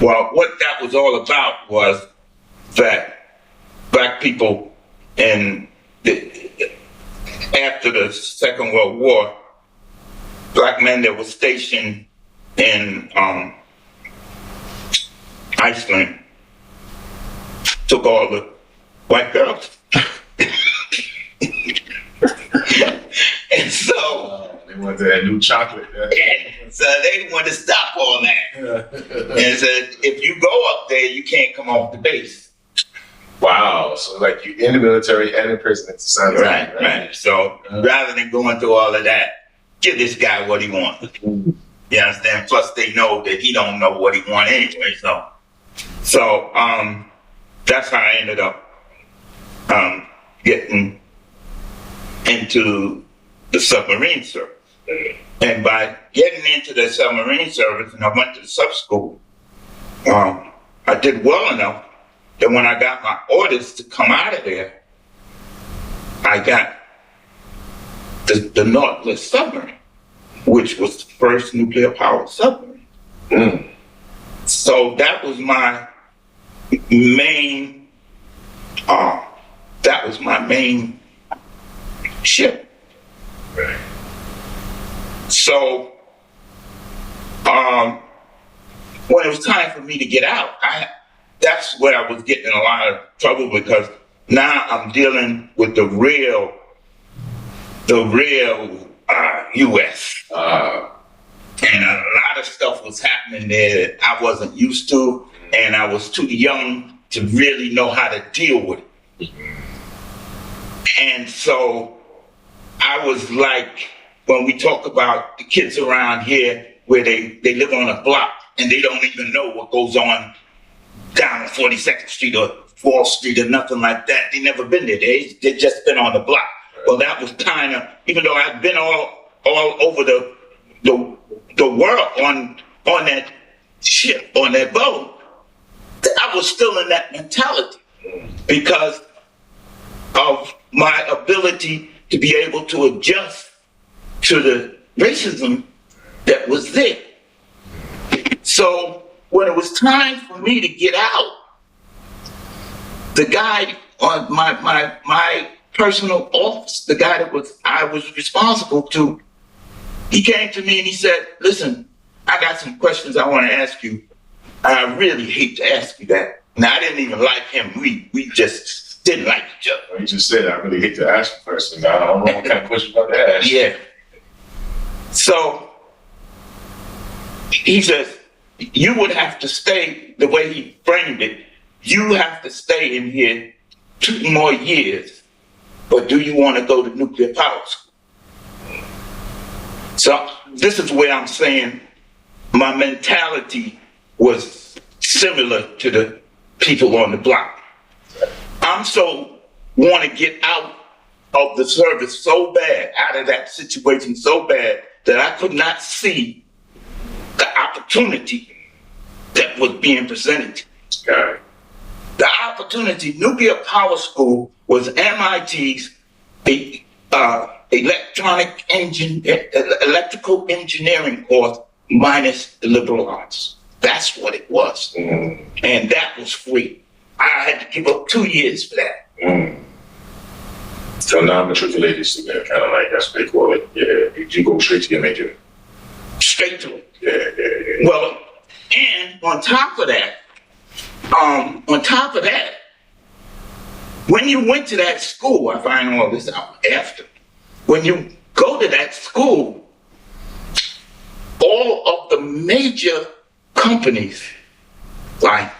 Well, what that was all about was that black people after the Second World War, black men that were stationed in Iceland took all the white girls. And so they wanted that new chocolate. so they wanted to stop all that. And said, if you go up there, you can't come off the base. Wow. So like you in the military and in prison at the same time. Right. So rather than going through all of that, give this guy what he wants. You understand? Plus they know that he don't know what he wants anyway. So that's how I ended up getting into the submarine service. And by getting into the submarine service, and I went to the sub school, I did well enough that when I got my orders to come out of there, I got the Nautilus submarine, which was the first nuclear powered submarine. So that was my main ship. So when it was time for me to get out, that's where I was getting in a lot of trouble, because now I'm dealing with the real U.S. And a lot of stuff was happening there that I wasn't used to, and I was too young to really know how to deal with it. And so I was like when we talk about the kids around here where they live on a block and they don't even know what goes on down 42nd Street or Wall Street or nothing like that. They never been there. They just been on the block. Well, that was kind of, even though I've been all over the world on that ship, on that boat, I was still in that mentality because of my ability to be able to adjust to the racism that was there. So when it was time for me to get out, the guy on my personal office, the guy that I was responsible to, he came to me and he said, listen, I got some questions I want to ask you. I really hate to ask you that. Now, I didn't even like him. We just didn't like each other. You just said, I really hate to ask you questions. I don't know what kind of questions about to ask. Yeah. So he says, you would have to stay, the way he framed it, you have to stay in here 2 more years, but do you want to go to nuclear power school? So this is where I'm saying my mentality was similar to the people on the block. I'm so want to get out of the service so bad, out of that situation so bad, that I could not see the opportunity that was being presented to me. Got it. The opportunity, nuclear power school was MIT's electrical engineering course minus the liberal arts. That's what it was. And that was free. I had to give up 2 years for that. So non-matriculated student, kind of like, that's what they call it. Yeah, you go straight to your major. Straight to it. Yeah. Well, and on top of that, when you went to that school, I find all this out after. When you go to that school, all of the major companies like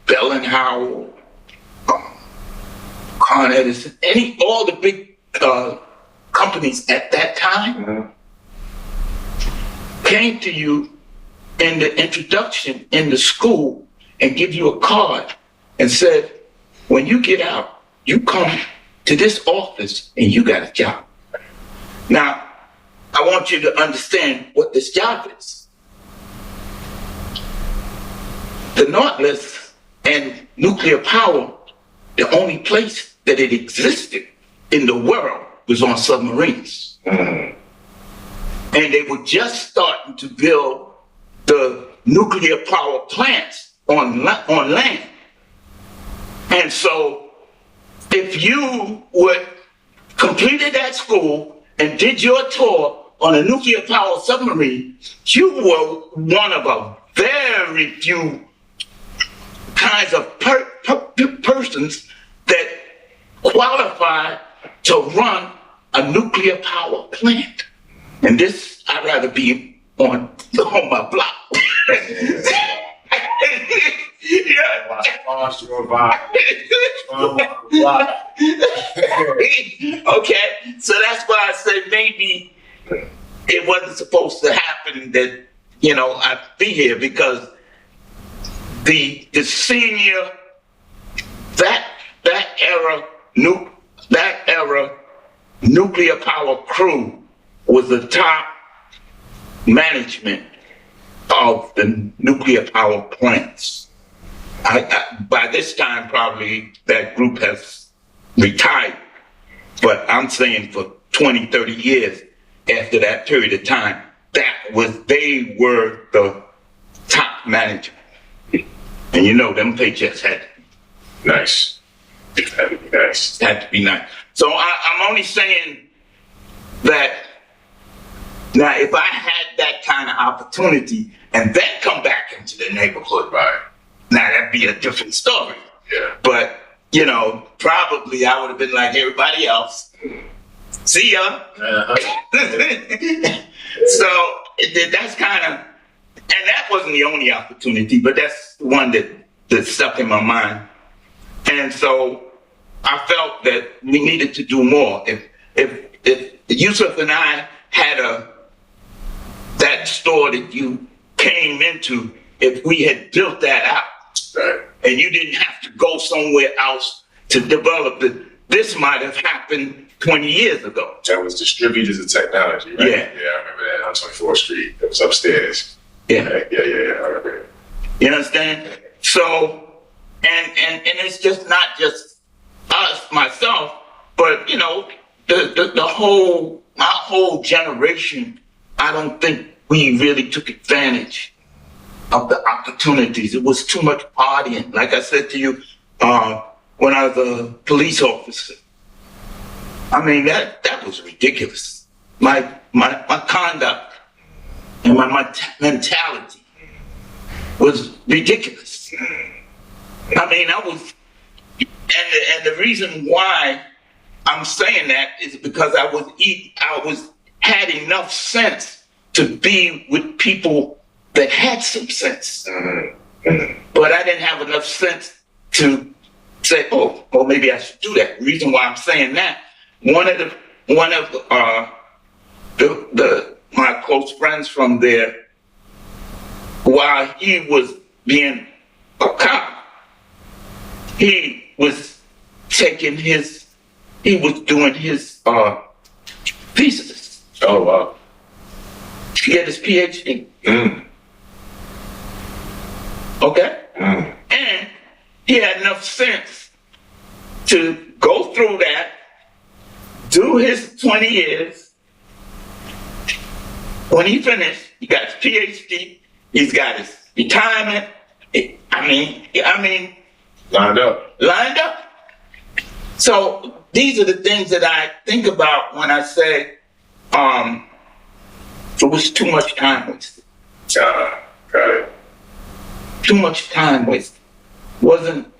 Bell and Howell, Con Edison, all the big companies at that time came to you in the introduction in the school and give you a card and said, when you get out, you come to this office and you got a job. Now, I want you to understand what this job is. The Nautilus and nuclear power, the only place that it existed in the world was on submarines. And they were just starting to build the nuclear power plants on land. And so if you would completed that school and did your tour on a nuclear power submarine, you were one of a very few kinds of persons that qualified to run a nuclear power plant. And this, I'd rather be on my block. Yeah. Okay, so that's why I said maybe it wasn't supposed to happen that, I'd be here, because the senior, that era nuclear power crew was the top management of the nuclear power plants. By this time, probably that group has retired, but I'm saying for 20, 30 years after that period of time, they were the top management. And them paychecks had to be nice. It had to be nice. Had to be nice. So I'm only saying that now if I had that kind of opportunity and then come back into the neighborhood, Right. now that'd be a different story. Yeah. But, probably I would have been like everybody else. See ya. So that's kind of, and that wasn't the only opportunity, but that's the one that stuck in my mind. And so I felt that we needed to do more. If Yusuf and I had that store that you came into if we had built that out. Right. And you didn't have to go somewhere else to develop it. This might have happened 20 years ago. That was distributors of technology, right? Yeah. Yeah, I remember that on 24th Street. It was upstairs. Yeah. Yeah, I remember it. You understand? So, and it's just not just us, myself, but my whole generation, I don't think we really took advantage of the opportunities. It was too much partying. Like I said to you, when I was a police officer, I mean, that was ridiculous. My conduct and my mentality was ridiculous. I mean, and the reason why I'm saying that is because I had enough sense to be with people that had some sense. But I didn't have enough sense to say, oh, maybe I should do that. The reason why I'm saying that, one of my close friends from there, while he was being a cop, he was doing his thesis. Oh, wow. To get his PhD. Okay? And he had enough sense to go through that, do his 20 years. When he finished, he got his PhD, he's got his retirement. I mean, lined up. So these are the things that I think about when I say it was too much time wasted. Got it. Too much time wasted. Wasn't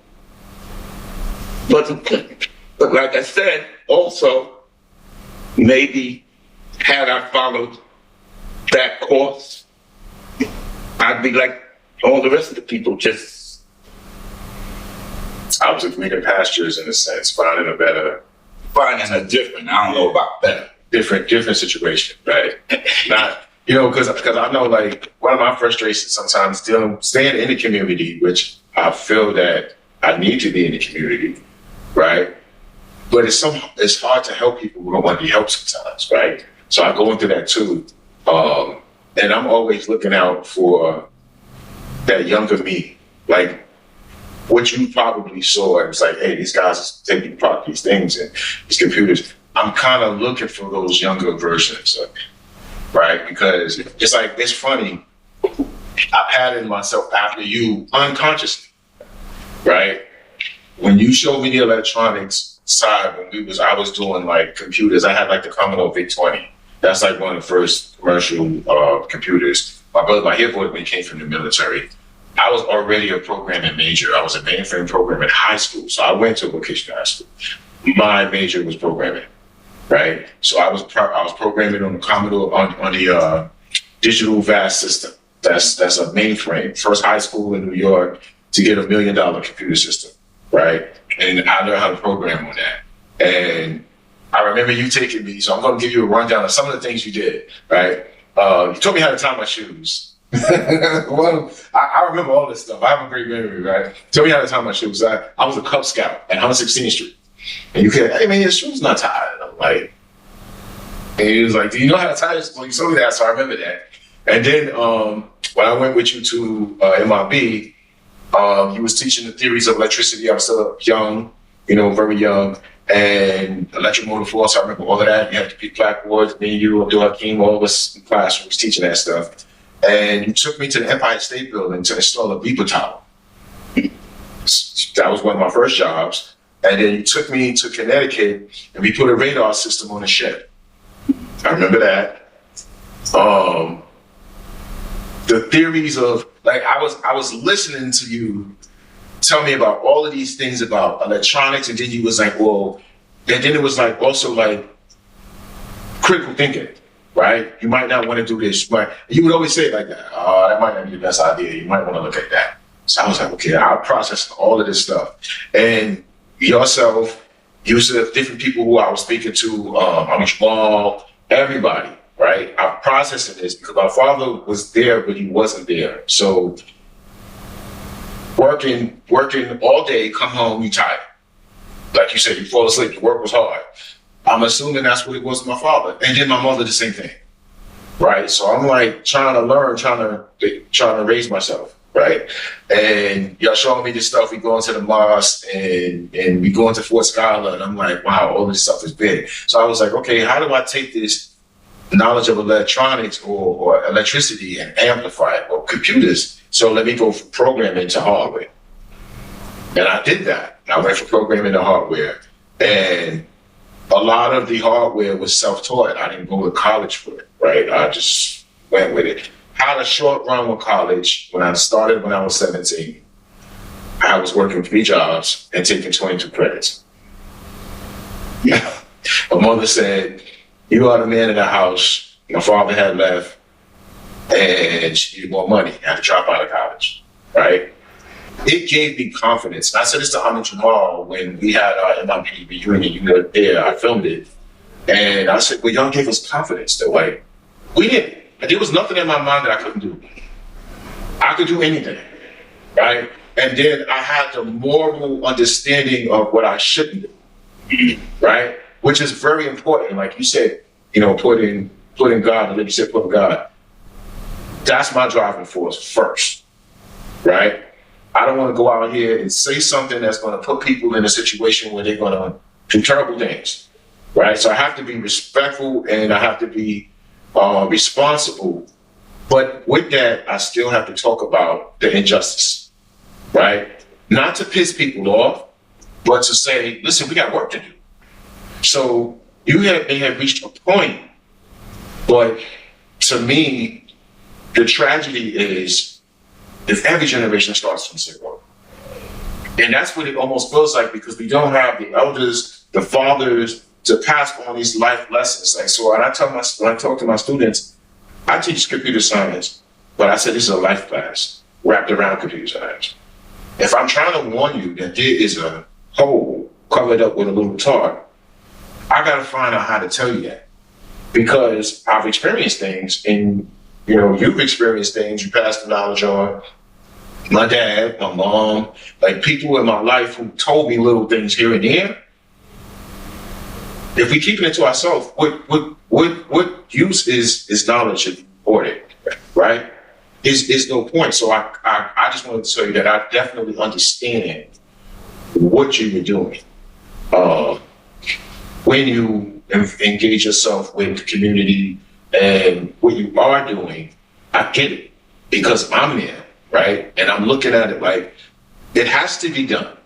good. But like I said, also, maybe had I followed that course, I'd be like all the rest of the people, just... I was just making pastures in a sense, finding a different, I don't know about better. different situation, right? Not, because I know, like, one of my frustrations sometimes staying in the community, which I feel that I need to be in the community, right? But it's hard to help people who don't want to be helped sometimes, right? So I go into that too. And I'm always looking out for that younger me, like what you probably saw. It was like, hey, these guys are taking apart these things and these computers. I'm kind of looking for those younger versions of me, right? Because it's like, it's funny. I patterned myself after you unconsciously, right? When you showed me the electronics side, I was doing like computers. I had like the Commodore VIC-20. That's like one of the first commercial computers. My hip boy when he came from the military. I was already a programming major. I was a mainframe programmer in high school. So I went to a vocational high school. My major was programming, right? So I was programming on the Commodore, on the digital VAST system. That's a mainframe. First high school in New York to get $1 million computer system, right? And I learned how to program on that. And I remember you taking me, so I'm going to give you a rundown of some of the things you did, right? You taught me how to tie my shoes. Well, I remember all this stuff. I have a great memory, right? Tell me how to tie my shoes. I was a Cub Scout at 116th Street. And you could, hey man, your shoes not tied. And I'm like, and he was like, do you know how to tie your shoes? Well, you told me that, so I remember that. And then when I went with you to MIB, he was teaching the theories of electricity. I was still young, very young. And electric motor force, I remember all of that. You had to pick blackboards, me, you, Abdul Hakim, all of us in class was teaching that stuff. And you took me to the Empire State Building to install a beeper tower. That was one of my first jobs. And then you took me to Connecticut and we put a radar system on a ship. I remember that. The theories of, like, I was listening to you tell me about all of these things about electronics, and then you was like, well, and then it was like also like critical thinking, right? You might not want to do this, but you would always say it like that. Oh, that might not be the best idea. You might want to look at that. So I was like, okay, I'll process all of this stuff. And yourself, you said different people who I was speaking to, I'm Jamal, everybody, right? I'm processing this because my father was there, but he wasn't there. So working all day, come home, you tired. Like you said, you fall asleep, the work was hard. I'm assuming that's what it was with my father. And then my mother, the same thing, right? So I'm like trying to learn, trying to raise myself, right? And y'all showing me this stuff. We go into the mosque and we go into Fort Schuyler, and I'm like, wow, all this stuff is big. So I was like, okay, how do I take this knowledge of electronics or electricity and amplify it, or computers? So let me go from programming to hardware. And I did that. I went from programming to hardware. And a lot of the hardware was self-taught. I didn't go to college for it, right? I just went with it. Had a short run with college. When I started when I was 17, I was working 3 jobs and taking 22 credits. Yeah. My mother said, you are the man in the house. My father had left and she needed more money. I had to drop out of college, right? It gave me confidence. And I said this to Ahmed Jamal when we had our MIP reunion. You were there, I filmed it. And I said, well, y'all gave us confidence that like, we didn't. There was nothing in my mind that I couldn't do. I could do anything, right? And then I had the moral understanding of what I shouldn't do, right? Which is very important. Like you said, you know, putting God, and like you said, putting God. That's my driving force first, right? I don't want to go out here and say something that's going to put people in a situation where they're going to do terrible things, right? So I have to be respectful and I have to be responsible. But with that, I still have to talk about the injustice, right? Not to piss people off, but to say, listen, we got work to do. So may have reached a point, but to me, the tragedy is if every generation starts from zero. And that's what it almost feels like, because we don't have the elders, the fathers to pass on these life lessons. Like, so when I talk to my students, I teach computer science, but I said this is a life class wrapped around computer science. If I'm trying to warn you that there is a hole covered up with a little tar, I gotta find out how to tell you that, because I've experienced things, and you know, you've experienced things, you pass the knowledge on. My dad, my mom, like people in my life who told me little things here and there. If we keep it to ourselves, what use is knowledge if you hoard it, right? Is no point. So I just wanted to tell you that I definitely understand what you were doing. When you engage yourself with the community and what you are doing, I get it, because I'm there, right? And I'm looking at it like it has to be done,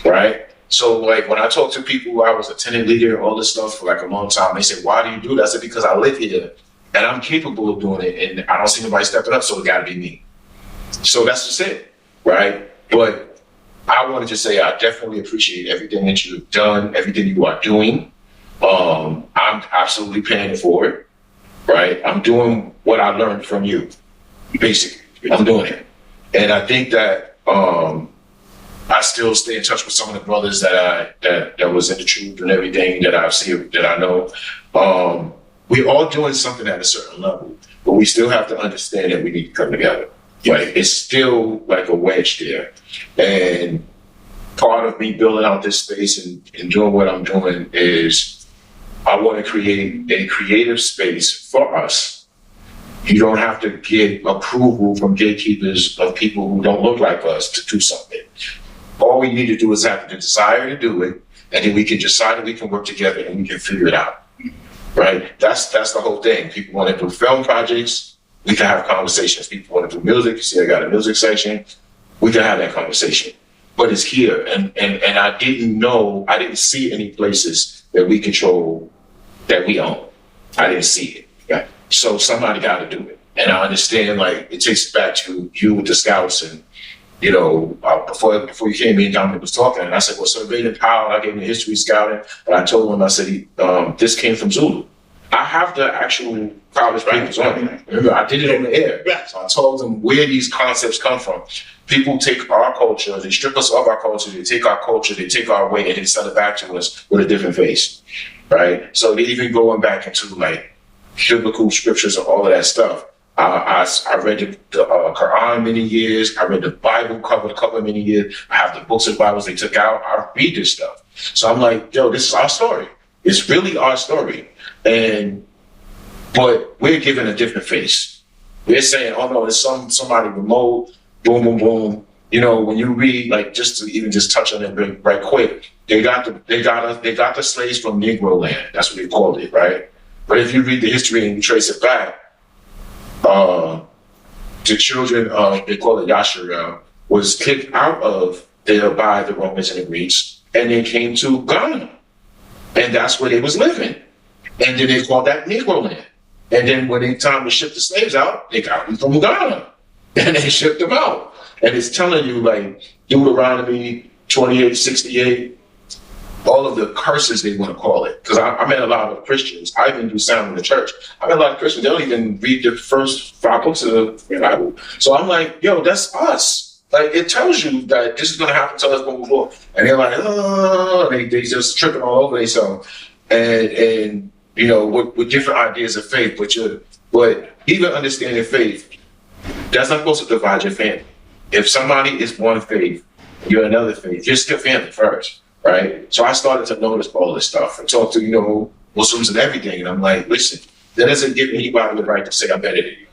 right? So like when I talk to people, I was a tenant leader, all this stuff for like a long time. They said, why do you do that? I said, because I live here and I'm capable of doing it, and I don't see nobody stepping up, so it gotta be me. So that's just it, right? But I wanted to say I definitely appreciate everything that you've done, everything you are doing. I'm absolutely paying for it, right? I'm doing what I learned from you, basically. I'm doing it. And I think that I still stay in touch with some of the brothers that was in the truth and everything that I've seen, that I know. We're all doing something at a certain level, but we still have to understand that we need to come together. Right? It's still like a wedge there. And part of me building out this space and doing what I'm doing is I want to create a creative space for us. You don't have to get approval from gatekeepers of people who don't look like us to do something. All we need to do is have the desire to do it, and then we can decide that we can work together and we can figure it out, right? That's the whole thing. People want to do film projects, we can have conversations. People want to do music, you see I got a music section, we can have that conversation. But it's here, and I didn't see any places that we control, that we own. I didn't see it, right? So somebody got to do it. And I understand, like, it takes back to you with the scouts, and you know, before you came in, Dominic was talking, and I said, well, so Vaden Powell, I gave him the history scouting, but I told him, I said, this came from Zulu. I have the actual college papers on me. Remember, I did it on the air. So I told them where these concepts come from. People take our culture, they strip us of our culture, they take our culture, they take our way, and they sell it back to us with a different face, right? So they even going back into like biblical scriptures and all of that stuff. I read the Quran many years. I read the Bible cover to cover many years. I have the books and Bibles they took out. I read this stuff. So I'm like, yo, this is our story. It's really our story. But we're given a different face. We're saying, oh no, it's somebody remote, boom, boom, boom. You know, when you read, like, just to even just touch on it right quick, they got the slaves from Negro land. That's what they called it, right? But if you read the history and you trace it back, the children of, they call it Yasharel, was kicked out of there by the Romans and the Greeks, and they came to Ghana. And that's where they was living. And then they called that Negro land. And then when it's time to ship the slaves out, they got them from Ghana. And they shipped them out. And it's telling you, like, Deuteronomy 28:68, all of the curses they want to call it. Because I met a lot of Christians. I even do sound in the church. I met a lot of Christians. They don't even read the first 5 books of the Bible. So I'm like, yo, that's us. Like, it tells you that this is going to happen to us going forward. And they're like, oh, they just tripping all over themselves. And you know, with different ideas of faith. But even understanding faith, that's not supposed to divide your family. If somebody is one faith, you're another faith. You're still family first. Right? So I started to notice all this stuff and talk to, you know, Muslims and everything. And I'm like, listen, that doesn't give anybody the right to say I'm better than you.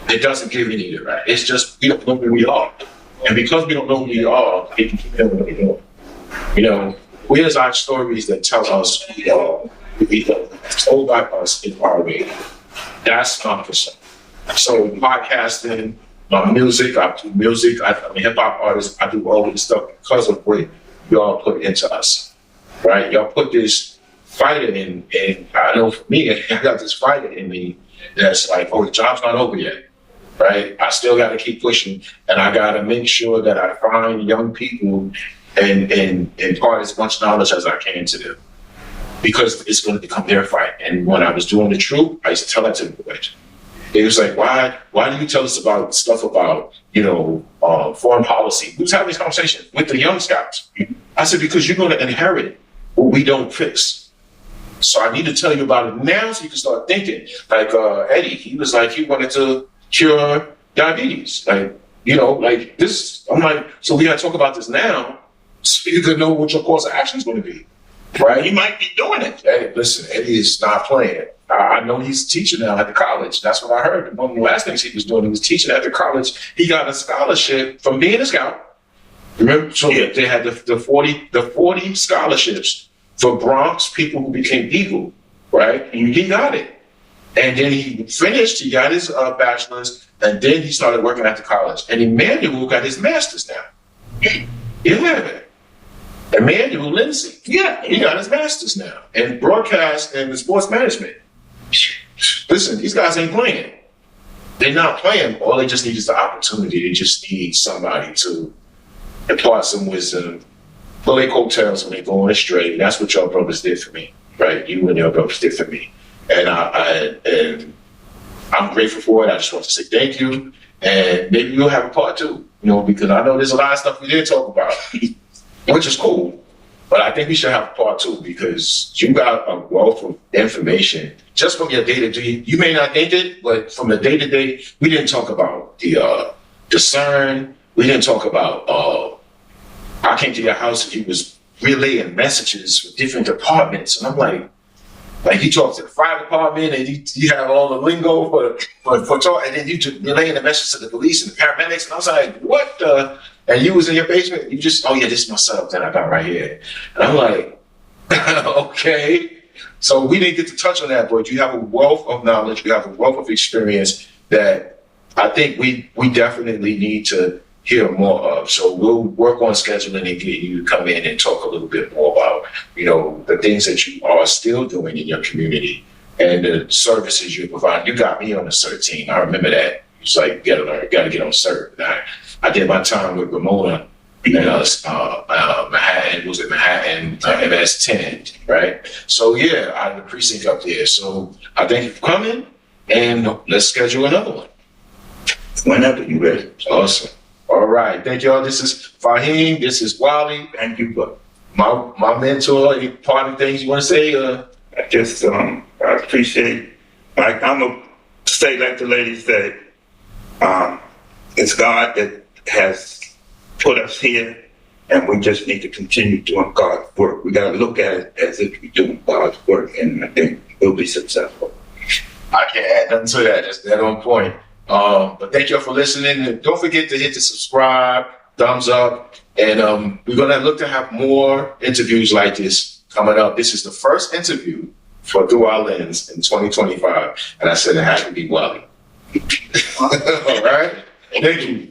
It doesn't give any the right. It's just, we don't know who we are. And because we don't know who we are, we can keep doing what we're doing. You know, where's our stories that tell us who we are? We told by us in our way. That's my percent. So podcasting, my music, I do music. I'm a hip hop artist. I do all this stuff because of what y'all put into us, right? Y'all put this fighter in, and I know for me, I got this fighter in me that's like, oh, the job's not over yet, right? I still got to keep pushing, and I got to make sure that I find young people and impart as much knowledge as I can to them, because it's going to become their fight. And when I was doing the truth, I used to tell that to the boys. It was like, why do you tell us about stuff about, you know, foreign policy? We was having this conversation with the young scouts. I said, because you're going to inherit what we don't fix. So I need to tell you about it now so you can start thinking. Like Eddie, he was like, he wanted to cure diabetes. Like, you know, like this, I'm like, so we got to talk about this now so you can know what your course of action is going to be. Right? He might be doing it. Hey, listen, Eddie is not playing. I know he's teaching now at the college. That's what I heard. One of the last things he was doing, he was teaching at the college. He got a scholarship from being a scout. Remember? So they had the 40 scholarships for Bronx people who became Eagle, right? And he got it. And then he finished, he got his bachelor's, and then he started working at the college. And Emmanuel got his master's now. Yeah. Emmanuel Lindsay. Yeah, he got his master's now in broadcast and sports management. Listen, these guys ain't playing. They're not playing. All they just need is the opportunity. They just need somebody to impart some wisdom, pull their coattails when they're going astray. That's what your brothers did for me, right? You and your brothers did for me. And I'm grateful for it. I just want to say thank you. And maybe we'll have a part 2, you know, because I know there's a lot of stuff we didn't talk about, which is cool. But I think we should have part 2 because you got a wealth of information just from your day-to-day. You may not think it, but from the day-to-day, we didn't talk about the discern. We didn't talk about, I came to your house and he was relaying messages for different departments. And I'm like you talk to the fire department and you have all the lingo for talk, and then you relaying the message to the police and the paramedics. And I was like, what the? And you was in your basement, you just, oh yeah, this is my setup that I got right here. And I'm like, okay. So we didn't get to touch on that, but you have a wealth of knowledge, you have a wealth of experience that I think we definitely need to hear more of. So we'll work on scheduling and get you to come in and talk a little bit more about, you know, the things that you are still doing in your community and the services you provide. You got me on the CERT team. I remember that. It's like, you gotta get on CERT. I did my time with Ramona in Manhattan, MS-10, right? So yeah, I had the precinct up there. So I thank you for coming, and let's schedule another one. Whenever you ready. Awesome. All right, thank y'all. This is Fahim, this is Wali. Thank you, but My mentor. Any parting things you want to say? I just I appreciate Like I'm gonna say, like the lady said, it's God that has put us here, and we just need to continue doing God's work. We gotta look at it as if we're doing God's work, and I think we'll be successful. I can't add nothing to that. That's that on point. But thank y'all for listening. And don't forget to hit the subscribe, thumbs up, and we're gonna look to have more interviews like this coming up. This is the first interview for Through Our Lens in 2025, and I said it had to be Wali. All right, thank you.